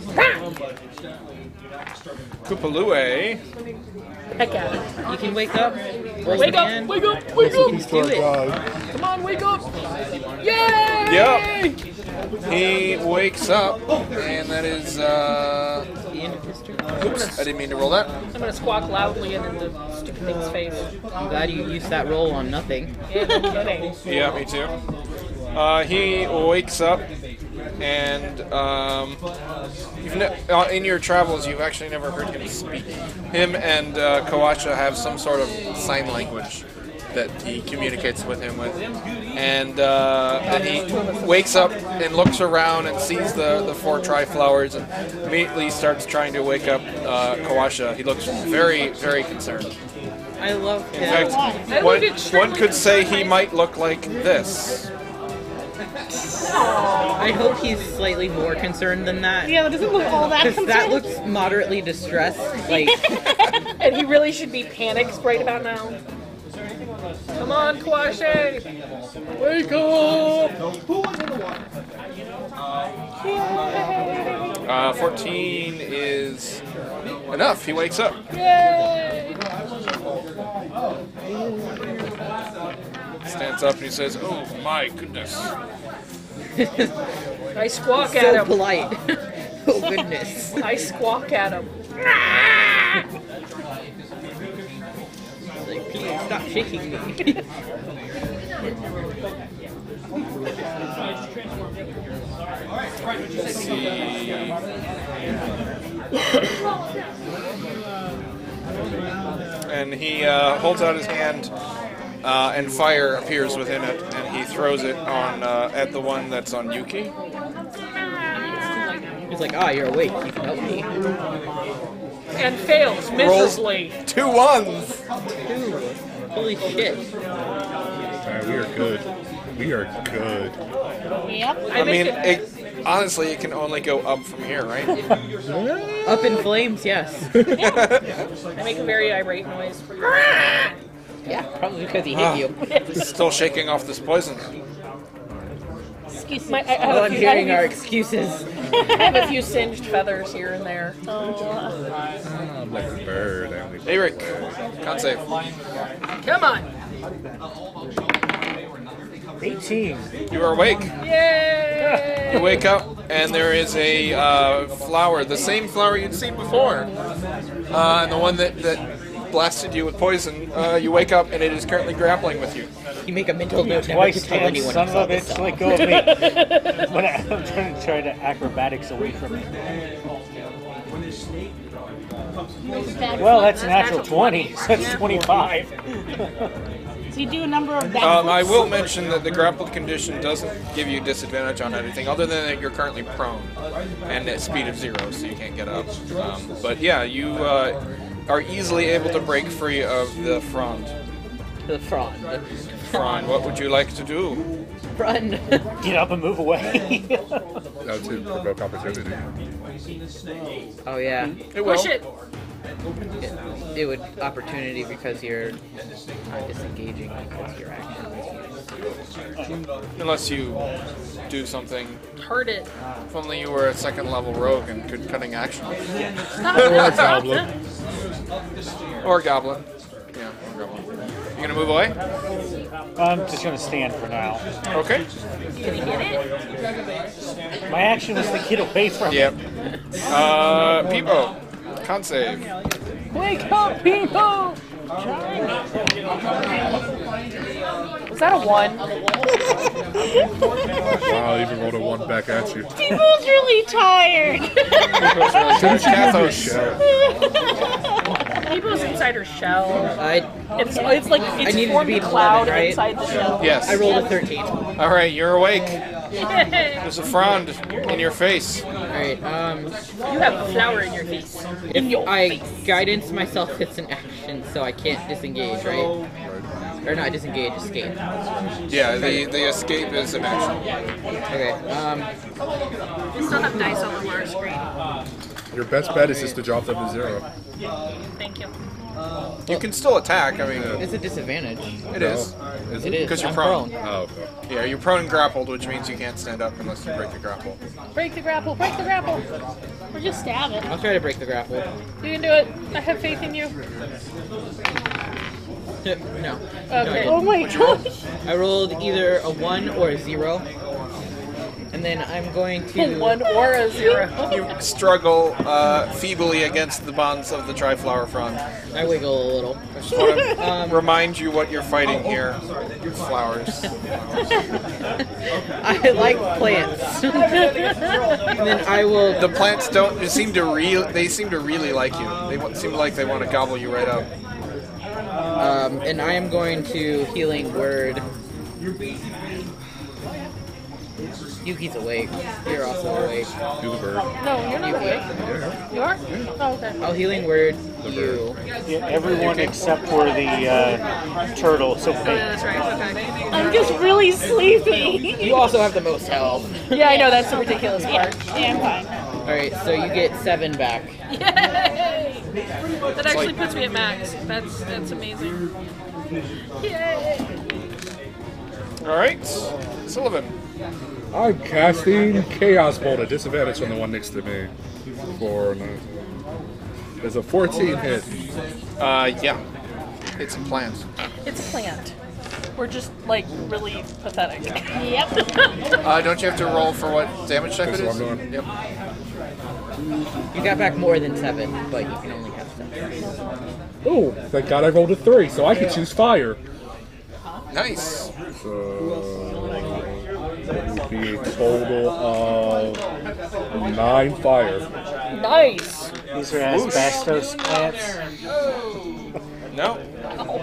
Kupalue. Heck yeah. You can wake up. Wake up! Wake up! Wake up! Do it. Come on, wake up! Yay! Yep. He wakes up, and that is. The end of his turn. Oops, I didn't mean to roll that. I'm gonna squawk loudly into the stupid thing's face. I'm glad you used that roll on nothing. Yeah, no kidding. Yeah, me too. He wakes up, and in your travels, you've actually never heard him speak. Him and Kawasha have some sort of sign language that he communicates with him with. And then he wakes up and looks around and sees the 4 tri-flowers and immediately starts trying to wake up Kawasha. He looks very, very concerned. I love In him. fact, one could say he might look like this. I hope he's slightly more concerned than that. Yeah, it doesn't look all that Because that concerned. looks moderately distressed. Like, And he really should be panicked right about now. Come on, Kwashe! Wake up! 14 is enough. He wakes up. Yay! Stands up and he says, "Oh my goodness." I squawk at so him. polite. Oh goodness. I squawk at him. Like, please stop shaking me. Let's see. And he holds out his hand, and fire appears within it, and he throws it on at the one that's on Yuki. He's like, you're awake. You can help me. And fails miserably. 2 1s. Holy shit. Man, we are good. We are good. Yep. I mean, honestly, it can only go up from here, right? Up in flames, yes. I make a very irate noise. Yeah, probably because he hit you. Still shaking off this poison. Excuses. All I'm hearing are excuses. I have a few singed feathers here and there. I'm like a bird. Hey, Rick. Con save. Come on. 18. You are awake. Yay! You wake up, and there is a flower, the same flower you'd seen before. And the one that blasted you with poison, you wake up, and it is currently grappling with you. You make a mental note never Twice to tell chance, anyone son you saw of a this bitch, song. let go of me. When I'm trying to acrobatics away from it. Well, that's a natural 20, so that's 25. So you do a number of backflips. I will mention that the grappled condition doesn't give you disadvantage on anything, other than that you're currently prone, and at speed of 0, so you can't get up. But yeah, you are easily able to break free of the frond. The frond. Frond, what would you like to do? Run. Get up and move away. That would provoke opportunity. Oh yeah. It will. Push it. It would opportunity because you're not disengaging because your action. Unless you do something. Hurt it. If only you were a 2nd level rogue and could cutting action. Or a goblin. Or goblin. Yeah, or goblin. You gonna move away? I'm just going to stand for now. Okay. Can you get it? My action was to get away from Yep. it. Peepo. Con save. Wake up, people! Was that a 1? Wow, I even rolled a 1 back at you. People's really tired. Shouldn't you use your shell? People's inside her shell. It's like I it's needed to formed be a cloud 11, right? inside the shell. Yes. I rolled a 13. All right, you're awake. Yay! There's a frond in your face. Alright, You have a flower in your face. if I guidance myself, it's an action, so I can't disengage, right? Or not disengage, escape. Yeah, the escape is an action. Okay, We still have dice all over our screen. Your best bet is just to drop them to 0. Thank you. You can still attack. I mean, it's a disadvantage. it is. It is. 'Cause you're I'm prone. Oh, okay. Yeah, you're prone and grappled, which means you can't stand up unless you break the grapple. Break the grapple, break the grapple. Or just stab it. I'll try to break the grapple. You can do it. I have faith in you. No. Okay. Oh my gosh. I rolled either a 1 or a 0. And then I'm going to... 1 or a 0. You struggle feebly against the bonds of the Triflower frond. I wiggle a little. I just want to remind you what you're fighting here. Flowers. I like plants. And then I will... The plants don't seem to they seem to really like you. They seem like they want to gobble you right up. And I am going to Healing Word. Yuki's awake. You're also awake. Do the bird. No, you're not awake. You are? Oh, okay. I'll Healing Word you. Yeah, everyone except for the turtle. So Oh, yeah, that's right. Okay. I'm just really sleepy. You also have the most health. Yeah, I know. That's the ridiculous part. Yeah, I'm fine. Alright, so you get 7 back. Yay! That actually puts me at max. That's amazing. Yay! All right, Sullivan. I'm casting Chaos Bolt at disadvantage on the one next to me. 4, 9. There's a 14 hit. Yeah, it's a plant. It's a plant. We're just like really pathetic. Yep. Don't you have to roll for what damage type it That's is? what I'm doing. Yep. You got back more than 7, but you can only have 7. Oh, thank God I rolled a 3, so I can choose fire. Nice. So that would be a total of 9 fire. Nice. These are asbestos plants. No,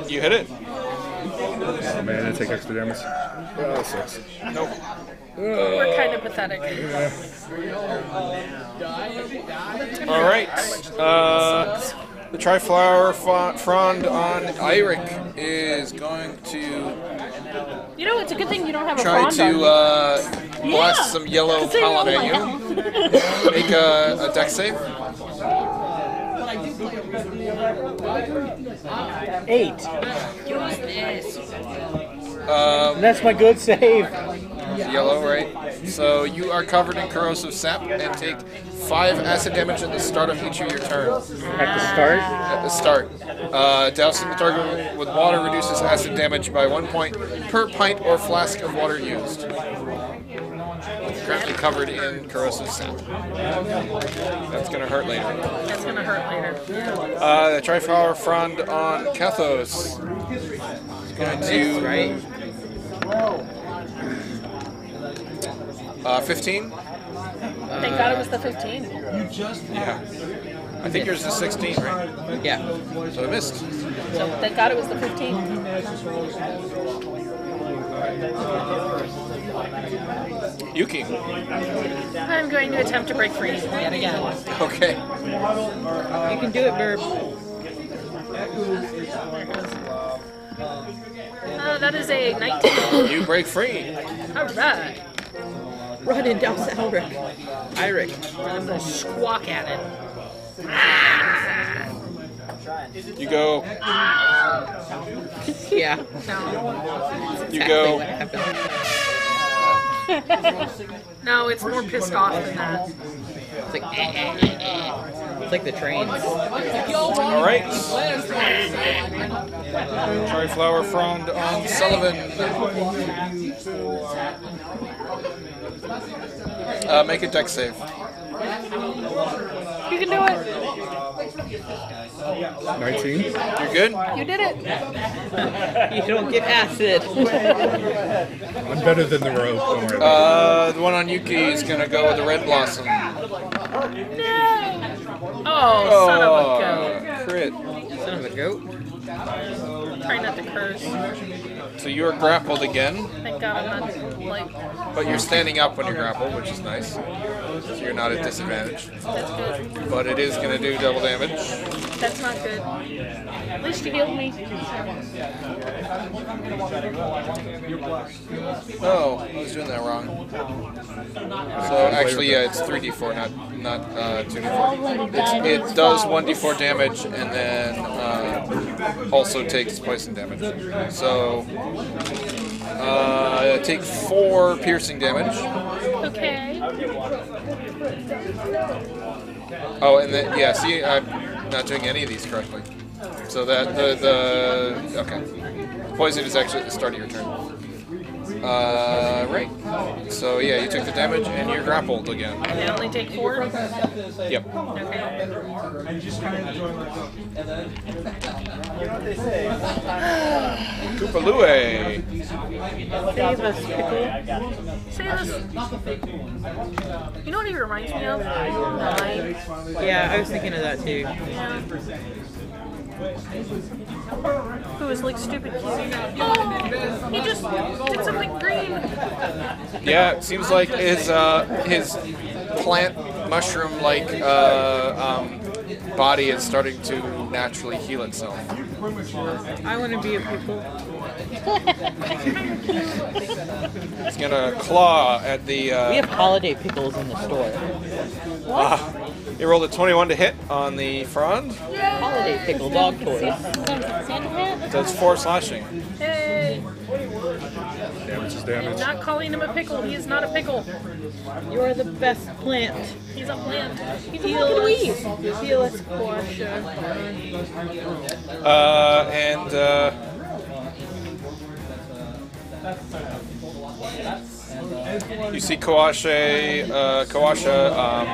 you hit it. Oh man, I take extra damage. Oh, that sucks. Nope. We're kind of pathetic. All right. The Triflower Frond on Eirik is going to You know, it's a good thing you don't have a try frond on to you. blast some yellow 'Cause they pollen roll at you. like Make a dex save. 8. Use this. And that's my good save. Yellow, right? So you are covered in corrosive sap and take 5 acid damage at the start of each of your turns. At the start? At the start. Dousing the target with water reduces acid damage by 1 point per pint or flask of water used. Currently covered in corrosive sap. That's going to hurt later. That's gonna hurt later. The Triflower Frond on Kathos is going to... Right? 15? Thank God it was the 15. Yeah. I think yours is 16, right? Yeah. So I missed. So thank God it was the 15. Yuki. I'm going to attempt to break free yet again. Okay. You can do it, Burb. That is a 19. You break free. Alright. Run and douse Eirik. I'm gonna squawk at it. You go. Yeah. No. You go. What happened. No, it's more pissed off than that. It's like, It's like the trains. All right. Triflower Frond on Sullivan. Make a dex save. You can do it. 19. You're good? You did it. You don't get acid. I'm better than the rogue. Don't worry. The one on Yuki is going to go with the Red Blossom. Oh, son of a goat. Crit. Son of a goat. Try not to curse. So you are grappled again, Thank God I'm not, like, but you're standing up when you grapple, which is nice. So you're not at disadvantage. that's good. But it is going to do double damage. That's not good. At least you healed me. Oh, I was doing that wrong. So actually, yeah, it's 3d4, not 2d4. It does 1d4 damage and then also takes poison damage. So take 4 piercing damage. Okay. Oh, and then yeah, see, I'm not doing any of these correctly. So that the okay, poison is actually at the start of your turn. Right. So yeah, you took the damage and you're grappled again. I only take 4? Yep. Okay. Koopalue. Save us, pickle. Save us. You know what he reminds me of? Nine. Yeah, I was thinking of that too. Who was like stupid cute. Oh, he just did something green. Yeah, it seems like his plant mushroom like body is starting to naturally heal itself. I want to be a pickle. It's gonna claw at the. We have holiday pickles in the store. You rolled a 21 to hit on the frond. Holiday pickle dog toys. It does 4 slashing. Hey, Damage is damage. not calling him a pickle. He is not a pickle. You are the best plant. He's a plant. He's a Heal fucking weed. us. Heal us, Quasha. You see Kawasha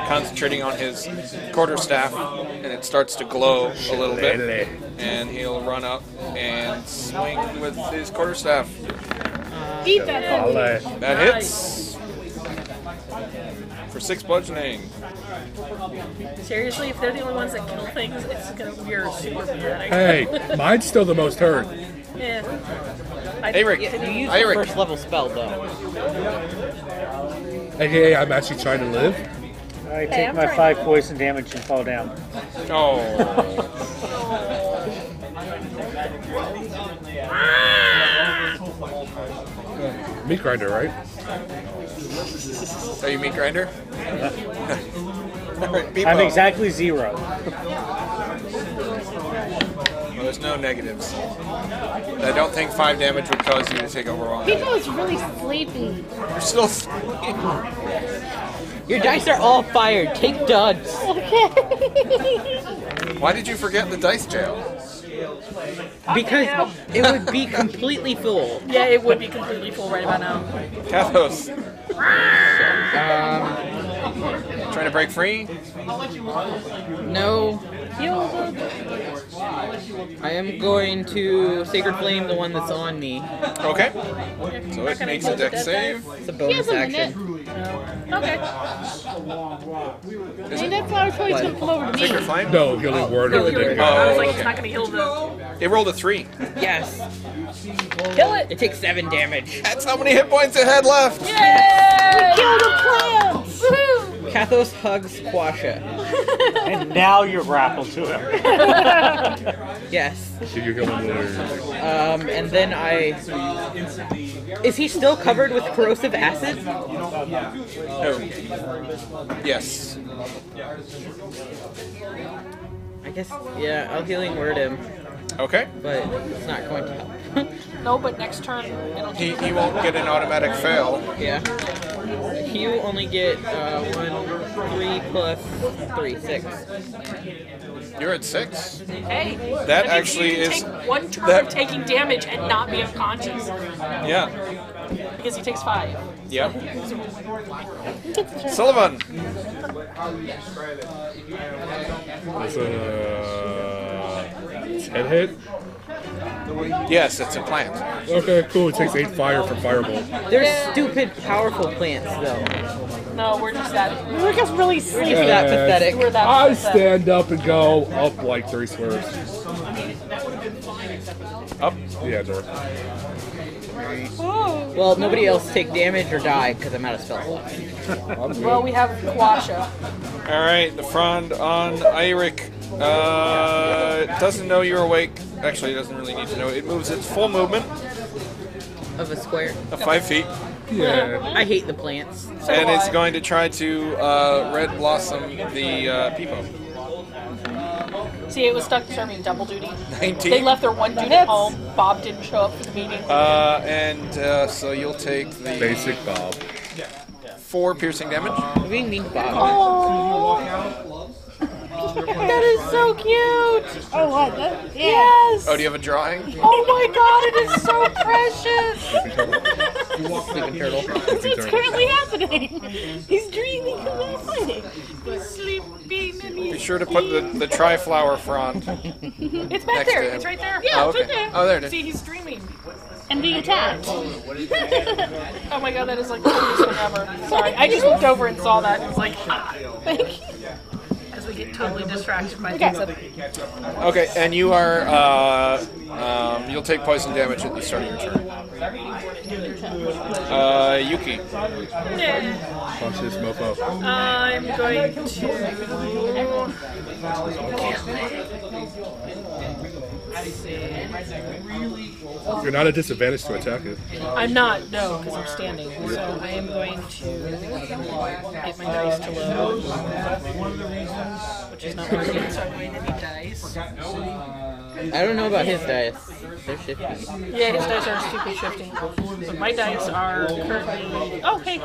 concentrating on his quarterstaff, and it starts to glow a little bit. And he'll run up and swing with his quarterstaff. Beat that thing. That hits for 6 bludgeoning. Seriously, if they're the only ones that kill things, we're super bad. Hey, mine's still the most hurt. Yeah. Eric, You use the Eric. first level spell though. AKA, I'm actually trying to live. I take my 5 poison damage and fall down. Oh. Meat grinder, right? Are you meat grinder? All right, I'm Meatball. exactly 0. Well, there's no negatives. I don't think 5 damage would cause you to take overwhelming. People is really sleepy. You're still asleep. Your dice are all fired. Take duds. Why did you forget the dice jail? Because it would be completely full. Yeah, it would be completely full right about now. Kathos. Trying to break free? No. I am going to Sacred Flame the one that's on me. Okay. So it makes a dex save. It's a bonus action. Okay. I mean, that's why I was probably going to come over to me. Sacred Flame? No, healing word of the day. I was like, okay. it's not going to heal the... It rolled a 3. Yes. Kill it! It takes 7 damage. That's how many hit points it had left. Yay! Kill the plants! Woohoo! Kathos hugs Quasha. And now you're grappled to him. Yes. So you're healing word. And then I... Is he still covered with corrosive acid? No. Yes. I guess, yeah, I'll healing word him, Okay. but it's not going to help. No, but next turn, it'll He won't get an automatic fail. Yeah. You only get 1, 3 plus 3, 6. You're at 6. Hey, That means actually you can is- take 1 turn that- of taking damage and not be unconscious Yeah. because he takes 5. Yep. Sullivan. That's a 10 hit. Yes, it's a plant. Okay, cool. It takes 8 fire from Firebolt. They're stupid, powerful plants, though. No, we're just that. We're just really sleepy. It's that pathetic. We're that. I pathetic. stand up and go up like 3 squares. Up. Yeah, there. Well, nobody else take damage or die because I'm out of spell slots. Well, we have Quasha. All right, the frond on Eirik. It doesn't know you're awake. Actually, it doesn't really need to know. It moves its full movement Of a square. of 5 feet, Yeah. I hate the plants. and it's going to try to red blossom the Peepo. See, it was stuck serving double duty. 19. They left their one dude at home. Bob didn't show up for the meeting. So you'll take the Basic Bob. 4 piercing damage. I'm being mean to Bob. That is so cute. Oh, what? That, yeah. Yes. Oh, do you have a drawing? Oh my God! It is so precious. Sleeping turtle. That's what's currently happening. He's dreaming because I'm fighting. He's sleeping and Be he's. sure to put the tri-flower frond. It's back next there. to him. It's right there. Yeah, Oh, it's okay. right there. Oh, there it is. See, he's dreaming. And being attacked. Oh my God, that is like the cutest thing ever. Sorry, I just looked over and saw that and was like, ah. Thank you. As we get totally distracted by things. Okay, and you are you'll take poison damage at the start of your turn. Yuki. Yeah. Punch this mofo. I'm going to. You're not at disadvantage to attack it. I'm not, no, because I'm standing. So I am going to get my dice to load, which is not working. So I'm going to need dice. I don't know about his dice. They're shifty. Yeah, his dice are super shifting. So my dice are currently. Oh, hey.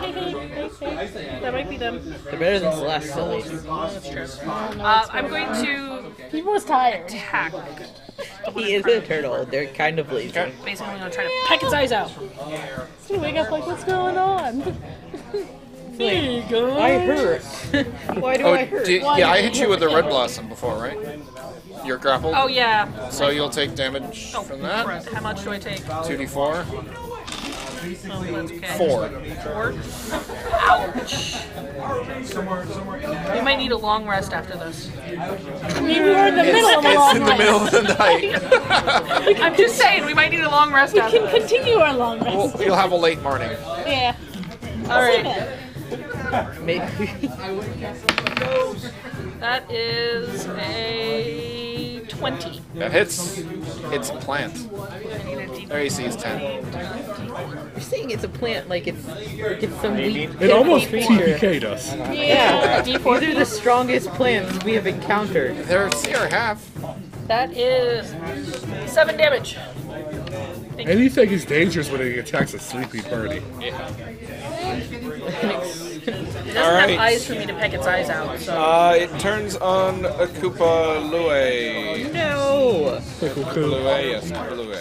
That might be them. They're better than Celeste, at least. I'm going to He was tired. attack. He is a turtle. They're kind of lazy. Okay. Basically, I'm gonna try to peck its eyes out. He's gonna wake up like, what's going on? There you go. I hurt. Why do I hurt? Yeah, I hit you with the red blossom before, right? You're grappled. Oh yeah. So you'll take damage Oh, from that. crud. How much do I take? 2d4. Oh, that's okay. 4. 4. Ouch. We might need a long rest after this. I mean, we were in the middle of a long It's in the rest. middle of the night. I'm just saying, we might need a long rest We after can this. continue our long rest. Well, you'll have a late morning. Yeah. All right. Maybe. That is a 20. That hits. It's a plant. Their AC is 10. You're saying it's a plant like it's some weak. It almost creature. TPK'd us. Yeah. These are the strongest plants we have encountered. They're CR half. That is 7 damage. Anything is dangerous when it attacks a sleepy party. It doesn't All right. have eyes for me to peck its eyes out, so. It turns on Akupa Lue. No. Lue, yes, Lue.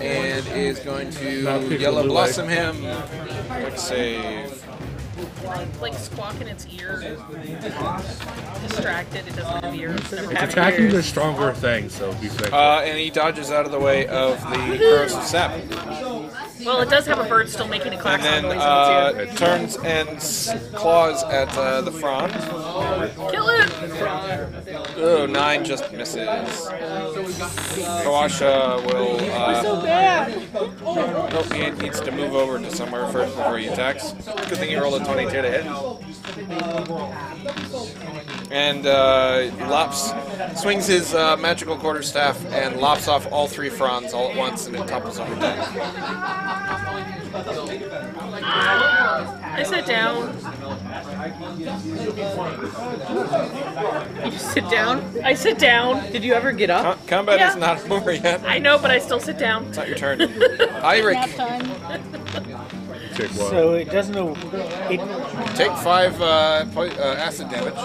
And is going Not to Pickle Yellow Lue. Blossom him. Quick save. Like squawk in its ear. Distracted, it doesn't have ears. Never It's have attacking ears. the stronger thing, so be thankful. And he dodges out of the way of the corrosive sap. Well, it does have a bird still making a And klaxon then noise in its ear. it turns and claws at the frond. Kill it! Oh, 9 just misses. Kawasha will. So bad. Nope, he needs to move over to somewhere first before he attacks. Good thing he rolled a 22 to hit. And swings his magical quarterstaff and lops off all 3 fronds all at once, and it topples over dead. I sit down. You just sit down. I sit down. Did you ever get up? Combat Yeah. is not over yet. I know, but I still sit down. It's not your turn. Iric, Nap time. Take one. So it doesn't know. It, take 5 acid damage.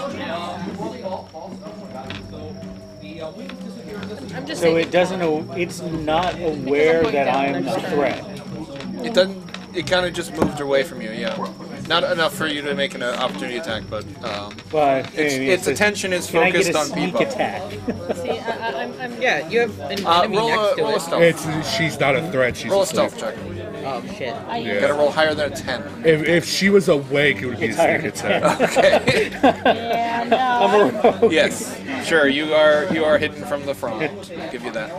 I'm just so saying. it doesn't know. It's not aware that I'm a threat. It doesn't. It kind of just moved away from you. Yeah, not enough for you to make an opportunity attack, but But its attention is can I get focused a on sneak people. attack? See, I'm Yeah, you have an enemy Roll next to a it. stealth. She's not a threat. She's Roll a asleep. stealth check. Oh shit. You gotta roll higher than a 10. If she was awake, it would be a It's higher sneak than attack. Okay. Yeah, no. I'm a rogue. Yes. Sure. You are hidden from the front. I'll give you that.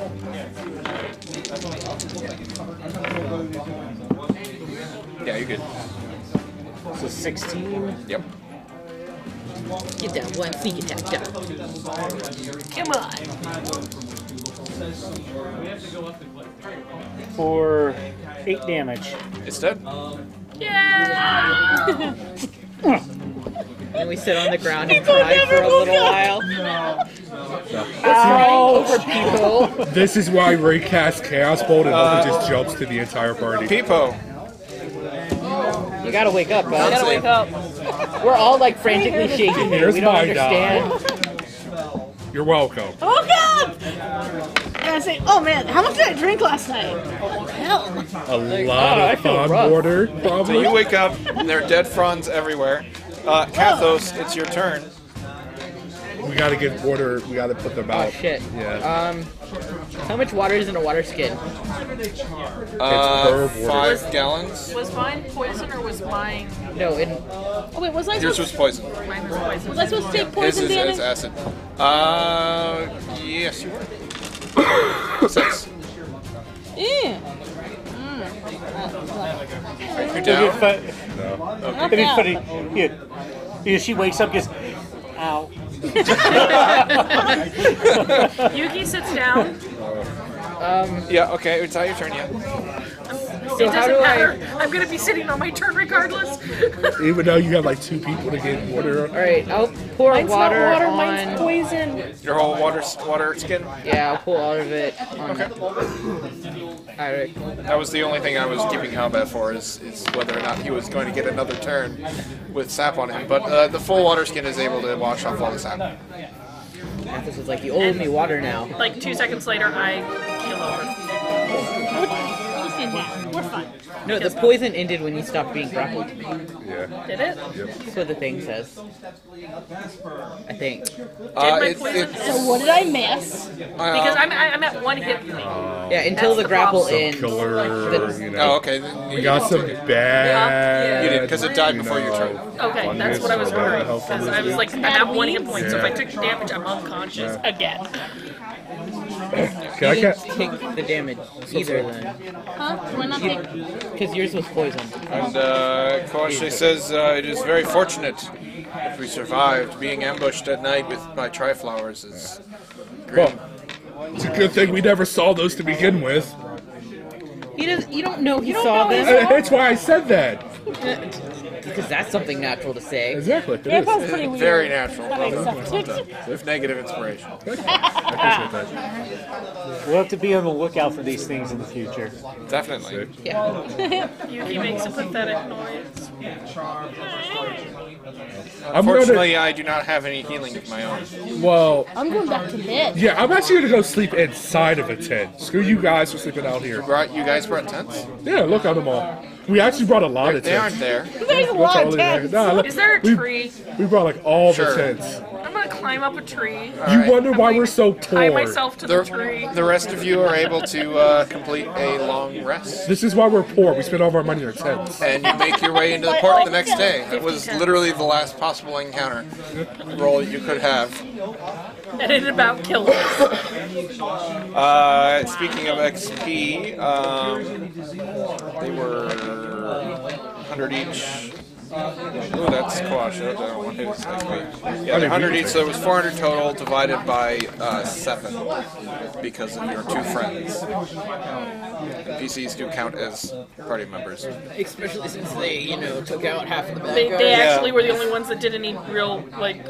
Yeah, you're good. So 16. Yep. Get that one sneak attack done. come on. For 8 damage. It's dead. Yeah. And we sit on the ground and cry for a little while. Over people. This is why Ray casts Chaos Bolt and Hope just jumps to the entire party. Peepo. You gotta wake up, I guys. gotta wake up. We're all like frantically shaking. Here's We don't my die. understand. You're welcome. Oh god! And I say, oh man, how much did I drink last night? Oh hell. A lot I of feel fond rough. water, So probably. you wake up, and there are dead fronds everywhere. Kathos, it's your turn. We gotta get water. We gotta put them out. Oh shit. Yeah. How much water is in a water skin? herb water. 5 gallons. Was mine poison or was mine? No, in Oh wait, was I Yours supposed, was poison. Mine was poison. was I supposed to take His poison is damage? acid. Yes, you were. 6. Yeah. Are you It'd down? be fun- No. it'd be funny. Yeah, she wakes up, just, ow. Yuki sits down. Yeah, okay, it's not your turn yet. It how doesn't do matter. I'm gonna be sitting on my turn regardless. Even though you have like 2 people to get water. Alright, I'll pour Mine's water, not water, on. mine's poison. Your whole water skin? Yeah, I'll pull all of it on. Okay. Alright. That was the only thing I was keeping combat for, is whether or not he was going to get another turn with sap on him. But the full water skin is able to wash off all the sap. Athos was like, you owe me water now. Like 2 seconds later, I keel over. We're fine. No, the poison ended when you stopped being grappled. Yeah. Did it? That's what the thing says. I think. Did my poison So what did I miss? Because I'm at 1 hit point. Yeah, until the grapple Some ends. killer, you know. Oh, okay. Then We got some bad. You did, because it died before your turn. Okay, that's what I was worried. Because I was like, I'm at 1 hit point, so if I took damage, I'm unconscious again. Okay, I You can't. didn't take the damage either then. Huh? We're not taking. Because yours was poison. And Kawashi says it is very fortunate if we survived. Being ambushed at night with my tri-flowers is grim. Well, it's a good thing we never saw those to begin with. You don't know he saw them. That's why I said that. Because that's something natural to say. Exactly. It Yeah, is. that's pretty weird. Very natural. That makes sense. With negative inspiration. I appreciate that. We'll have to be on the lookout for these things in the future. Definitely. Yeah. Yuki makes a pathetic noise. Unfortunately, I do not have any healing of my own. Well, I'm going back to bed. yeah, I'm actually gonna go sleep inside of a tent. Screw you guys for sleeping out here. You guys brought tents? Yeah, look at them all. We actually brought a lot of They aren't tents. there. There's a We're lot of totally there. tents. Nah, look, Is there a tree? we brought like all Sure. the tents. I'm gonna climb up a tree. You wonder why we're so Tie poor. myself to the tree. The rest of you are able to complete a long rest. This is why we're poor. We spend all of our money on tents. And you make your way into the port the next day. It was literally the last possible encounter roll you could have. And it about killed us. Speaking of XP, they were 100 each. Ooh, that's Kawashi. I don't want his XP. Yeah, they're 100 each, so it was 400 total divided by 7 because of your 2 friends. And PCs do count as party members. Especially since they, took out half of the bad They guys. actually were the only ones that did any real, like...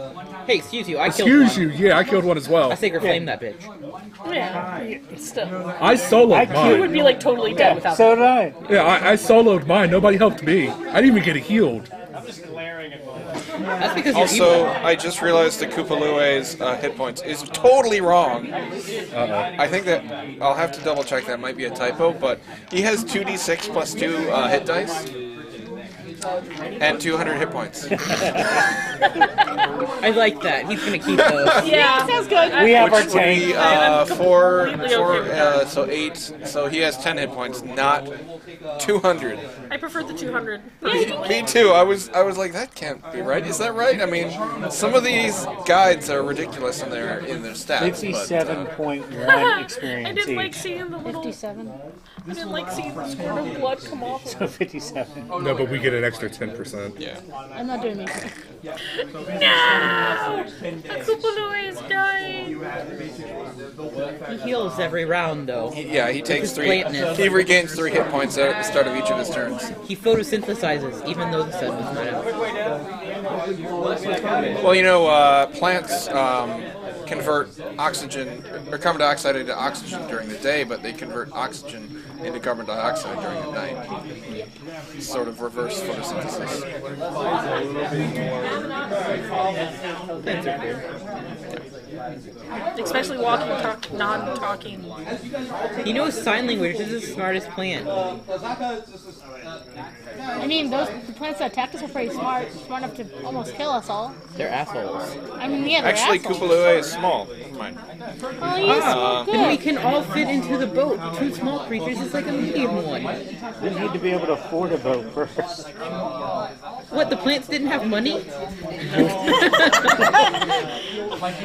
Hey, excuse you, I killed Excuse one. you. Yeah, I killed one as well. I sacred flame that bitch. Yeah, still. I soloed You would mine. be, like, totally dead without So did I. Yeah, I soloed mine. Nobody helped me. I didn't even get it healed. That's because Also, you're evil. I just realized that Kupalue's hit points is totally wrong. I think that I'll have to double check. That might be a typo, but he has 2d6 plus 2 hit dice and 200 hit points. I like that. He's gonna keep those. Yeah. Sounds good. We have our Which would be tank. 4, completely okay with that. so 8. So he has 10 hit points, not 200. I prefer the 200. Me too. I was like, that can't be right. Is that right? I mean, some of these guides are ridiculous in their stats. 57.1 I experience didn't like each. seeing the little... 57. I didn't like seeing the squirt of blood come off. So 57. No, but we get an extra 10%. Yeah. I'm not doing anything. No! Kupalua is dying. He heals every round, though. Yeah, he takes his 3. blandness. He regains 3 hit points at the start of each of his turns. He photosynthesizes, even though the sun was not out. Well, plants convert oxygen or carbon dioxide into oxygen during the day, but they convert oxygen into carbon dioxide during the night. Sort of reverse photosynthesis. Plants are weird. Especially walking, non-talking. He knows sign language. This is the smartest plant. I mean, the plants that attacked us are pretty smart enough to almost kill us all. They're assholes. I mean, yeah, they're Actually, assholes. Kupalua is small. Never mind. Oh, he's so Then we good. can all fit into the boat. 2 small creatures is like a medium one. We need to be able to afford a boat first. What, the plants didn't have money?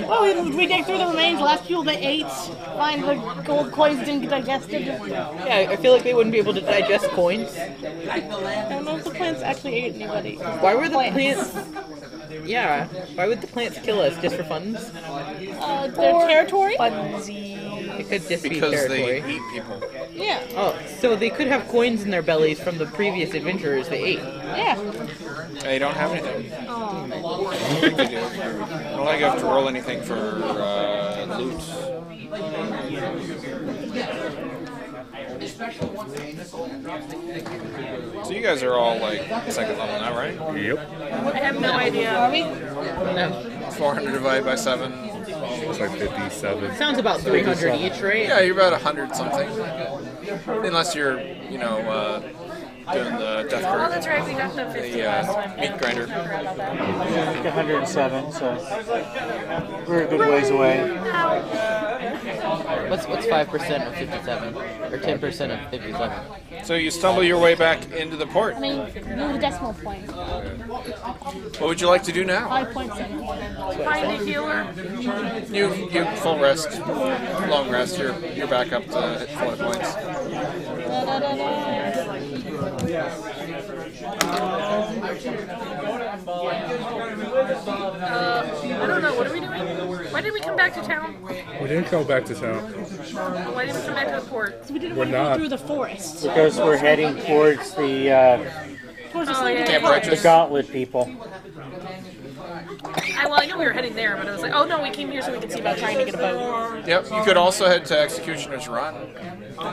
Oh, we dig through the remains, last fuel they ate, find the gold coins didn't get digested. Yeah, I feel like they wouldn't be able to digest coins. I don't know if the plants actually ate anybody. Why were the plants... Yeah, why would the plants kill us? Just for funds? Their territory? It could just be Because territory. they eat people. Yeah. Oh, so they could have coins in their bellies from the previous adventurers they ate. Yeah. They don't have anything. I don't think they do. I don't think you have to roll anything for loot. So you guys are all like 2nd level now, right? Yep. I have no idea. Are we? 400 divided by 7. looks like 57. Sounds about 300 each, right? Yeah, you're about 100 something. Unless you're, you know, doing the death Oh, curve. that's right. We got the 50 last time. Meat grinder. I forgot about that. I think 107, so we're a good ways away. What's 5% of 57? Or 10% of 57? So you stumble your way back into the port. I mean, move the decimal point. What would you like to do now? 5.7. Find a healer. You full rest, long rest. You're back up to hit full hit points. I don't know. What are we doing? Why did we come back to town? We didn't go back to town. Why didn't we come back to the port? We didn't We're want to not. go through the forest. Because we're heading towards the Towards the Oh, sleeping yeah. Camp forest. Righteous. gauntlet people. I knew we were heading there, but I was like, oh no, we came here so we could see about trying to get a boat. Yep. You could also head to Executioner's Run.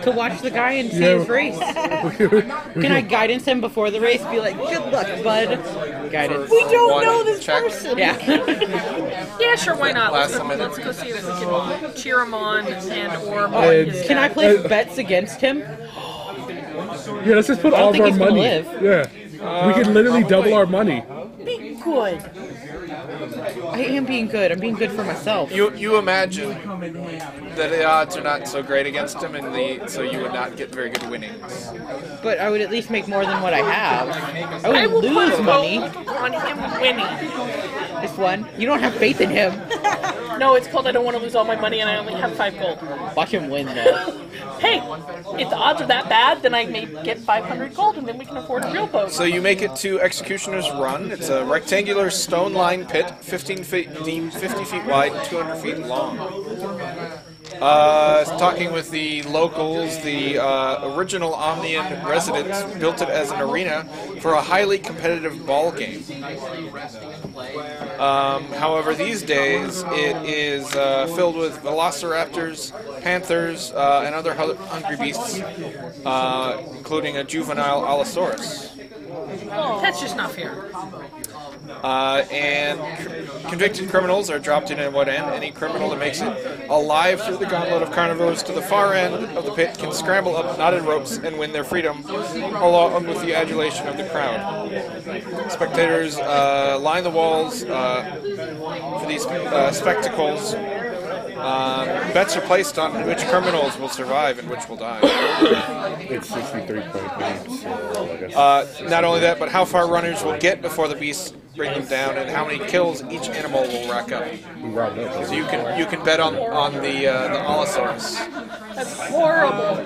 To watch the guy and see his race. Can I guidance him before the race? Be like, good luck, bud. Guidance. We don't know this person. Yeah. Yeah, sure, why not? Last minute. Let's go see if we can cheer him on or Can I place bets against him? Yeah, let's just put I don't all of think our he's gonna money. live. Yeah. We could literally double our money. be good? I am being good. I'm being good for myself. You imagine that the odds are not so great against him, so you would not get very good winnings. But I would at least make more than what I have. I I would will put lose a money. vote on him winning. This one. You don't have faith in him. No, it's called I don't want to lose all my money and I only have 5 gold. Watch him win, though. Hey, if the odds are that bad, then I may get 500 gold and then we can afford a real boat. So you make it to Executioner's Run. It's a rectangular stone-lined pit, 15 feet deep, 50 feet wide, 200 feet long. Talking with the locals, the original Omnian residents built it as an arena for a highly competitive ball game. However, these days it is filled with velociraptors, panthers, and other hungry beasts, including a juvenile Allosaurus. That's just not fair. And convicted criminals are dropped in at one end. Any criminal that makes it alive through the gauntlet of carnivores to the far end of the pit can scramble up knotted ropes and win their freedom, along with the adulation of the crowd. Spectators line the walls for these spectacles. Bets are placed on which criminals will survive and which will die. It's 63.8. So I guess. Not only that, but how far runners will get before the beasts bring them down, and how many kills each animal will rack up. So you can bet on the Allosaurus. That's horrible.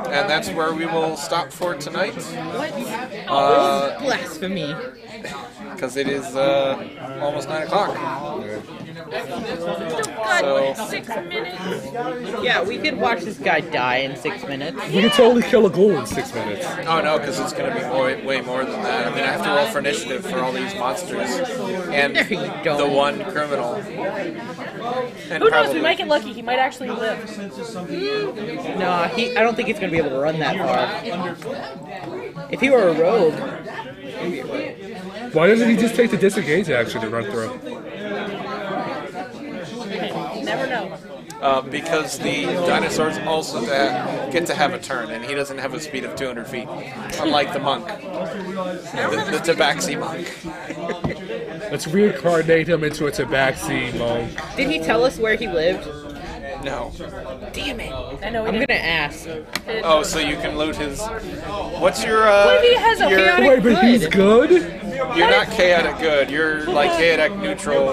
And that's where we will stop for tonight. What? Blasphemy. Because it is almost 9 o'clock. God, 6 minutes. Yeah, we could watch this guy die in 6 minutes. We could totally kill a ghoul in 6 minutes. Oh no, because it's going to be way more than that. I mean, I have to roll for initiative for all these monsters and There you don't. the one criminal. And Who knows? probably- We might get lucky. He might actually live. No, I don't think he's going to be able to run that far. If he were a rogue, Why doesn't he just take the disengage action to run through? Never know. Because the dinosaurs also get to have a turn, and he doesn't have a speed of 200 feet, unlike the monk, the Tabaxi monk. Let's reincarnate him into a tabaxi monk. did he tell us where he lived? No. Damn it. I know he I'm didn't. going to ask. Oh, so you can loot his. What's your? What if he has a your- chaotic Wait, but he's good? You're not chaotic good. You're like chaotic neutral,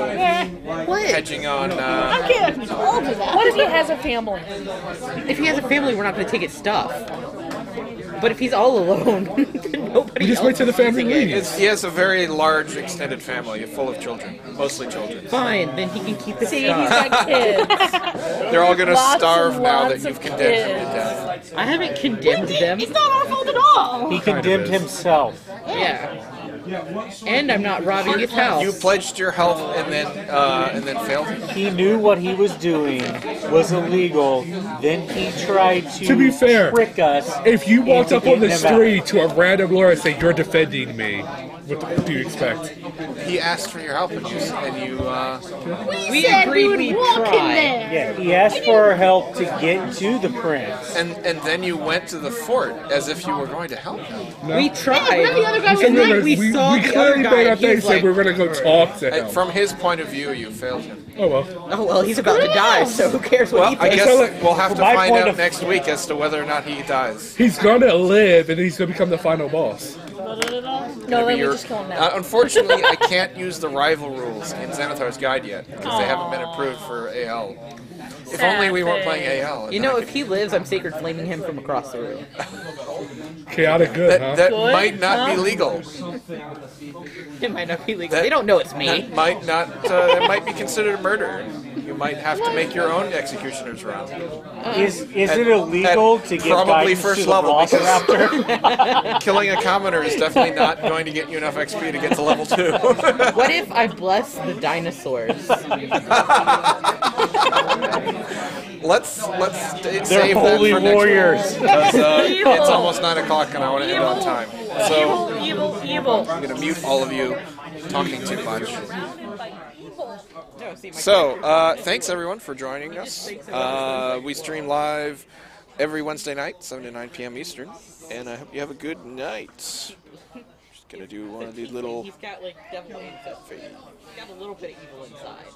What? hedging on. I'm kidding. I'll do that. What if he has a family? If he has a family, we're not going to take his stuff. But if he's all alone, then nobody We just else wait till the is family using it. leaves. He has a very large extended family, full of children, mostly children. Fine, then he can keep his See, he's stuff. got kids. They're all gonna Lots starve and now that lots you've of condemned him to kids. death. I haven't condemned them. It's not our fault at all. He condemned is. himself. Yeah. And I'm not robbing his house. You pledged your health and then failed. He knew what he was doing was illegal. Then he tried To be fair, trick us. If you walked into up on the getting him out. street to a random lawyer and say, you're defending me, what do you expect? He asked for your help, and you We said agreed we we'd would walk in try. there. Yeah, he asked for our help to get to the prince. and then you went to the fort as if you were going to help him. We tried. Yeah, the other guy was And then right. we saw we the clearly other made guy. our thing He's say like, we were going to go talk to him. And from his point of view, you failed him. Oh, well. oh, well, he's about to die, so who cares what he I thinks? guess we'll have to my find point out of- next week as to whether or not he dies. He's going to live, and he's going to become the final boss. No, then we just kill him now. Unfortunately, I can't use the rival rules in Xanathar's Guide yet because they haven't been approved for AL. If only we weren't playing AL. You know, if he lives, I'm sacred flaming him from across the room. Chaotic good, huh? that might not be legal. It might not be legal. They don't know it's me. That might not. It might be considered murder. You might have to make your own executioner's round. Is it illegal to give probably guidance first to the level boss because- raptor? Killing a commoner is definitely not going to get you enough XP to get to level 2. What if I bless the dinosaurs? Let's They're save holy that for next warriors. week, 'cause, it's almost 9 o'clock and I want to end on time. So Evil. I'm going to mute all of you talking too much. So, thanks everyone for joining us. We stream live every Wednesday night, 7 to 9 p.m. Eastern, and I hope you have a good night. Just gonna do one of these little. He's got, like, definitely... He's got a little bit of evil inside.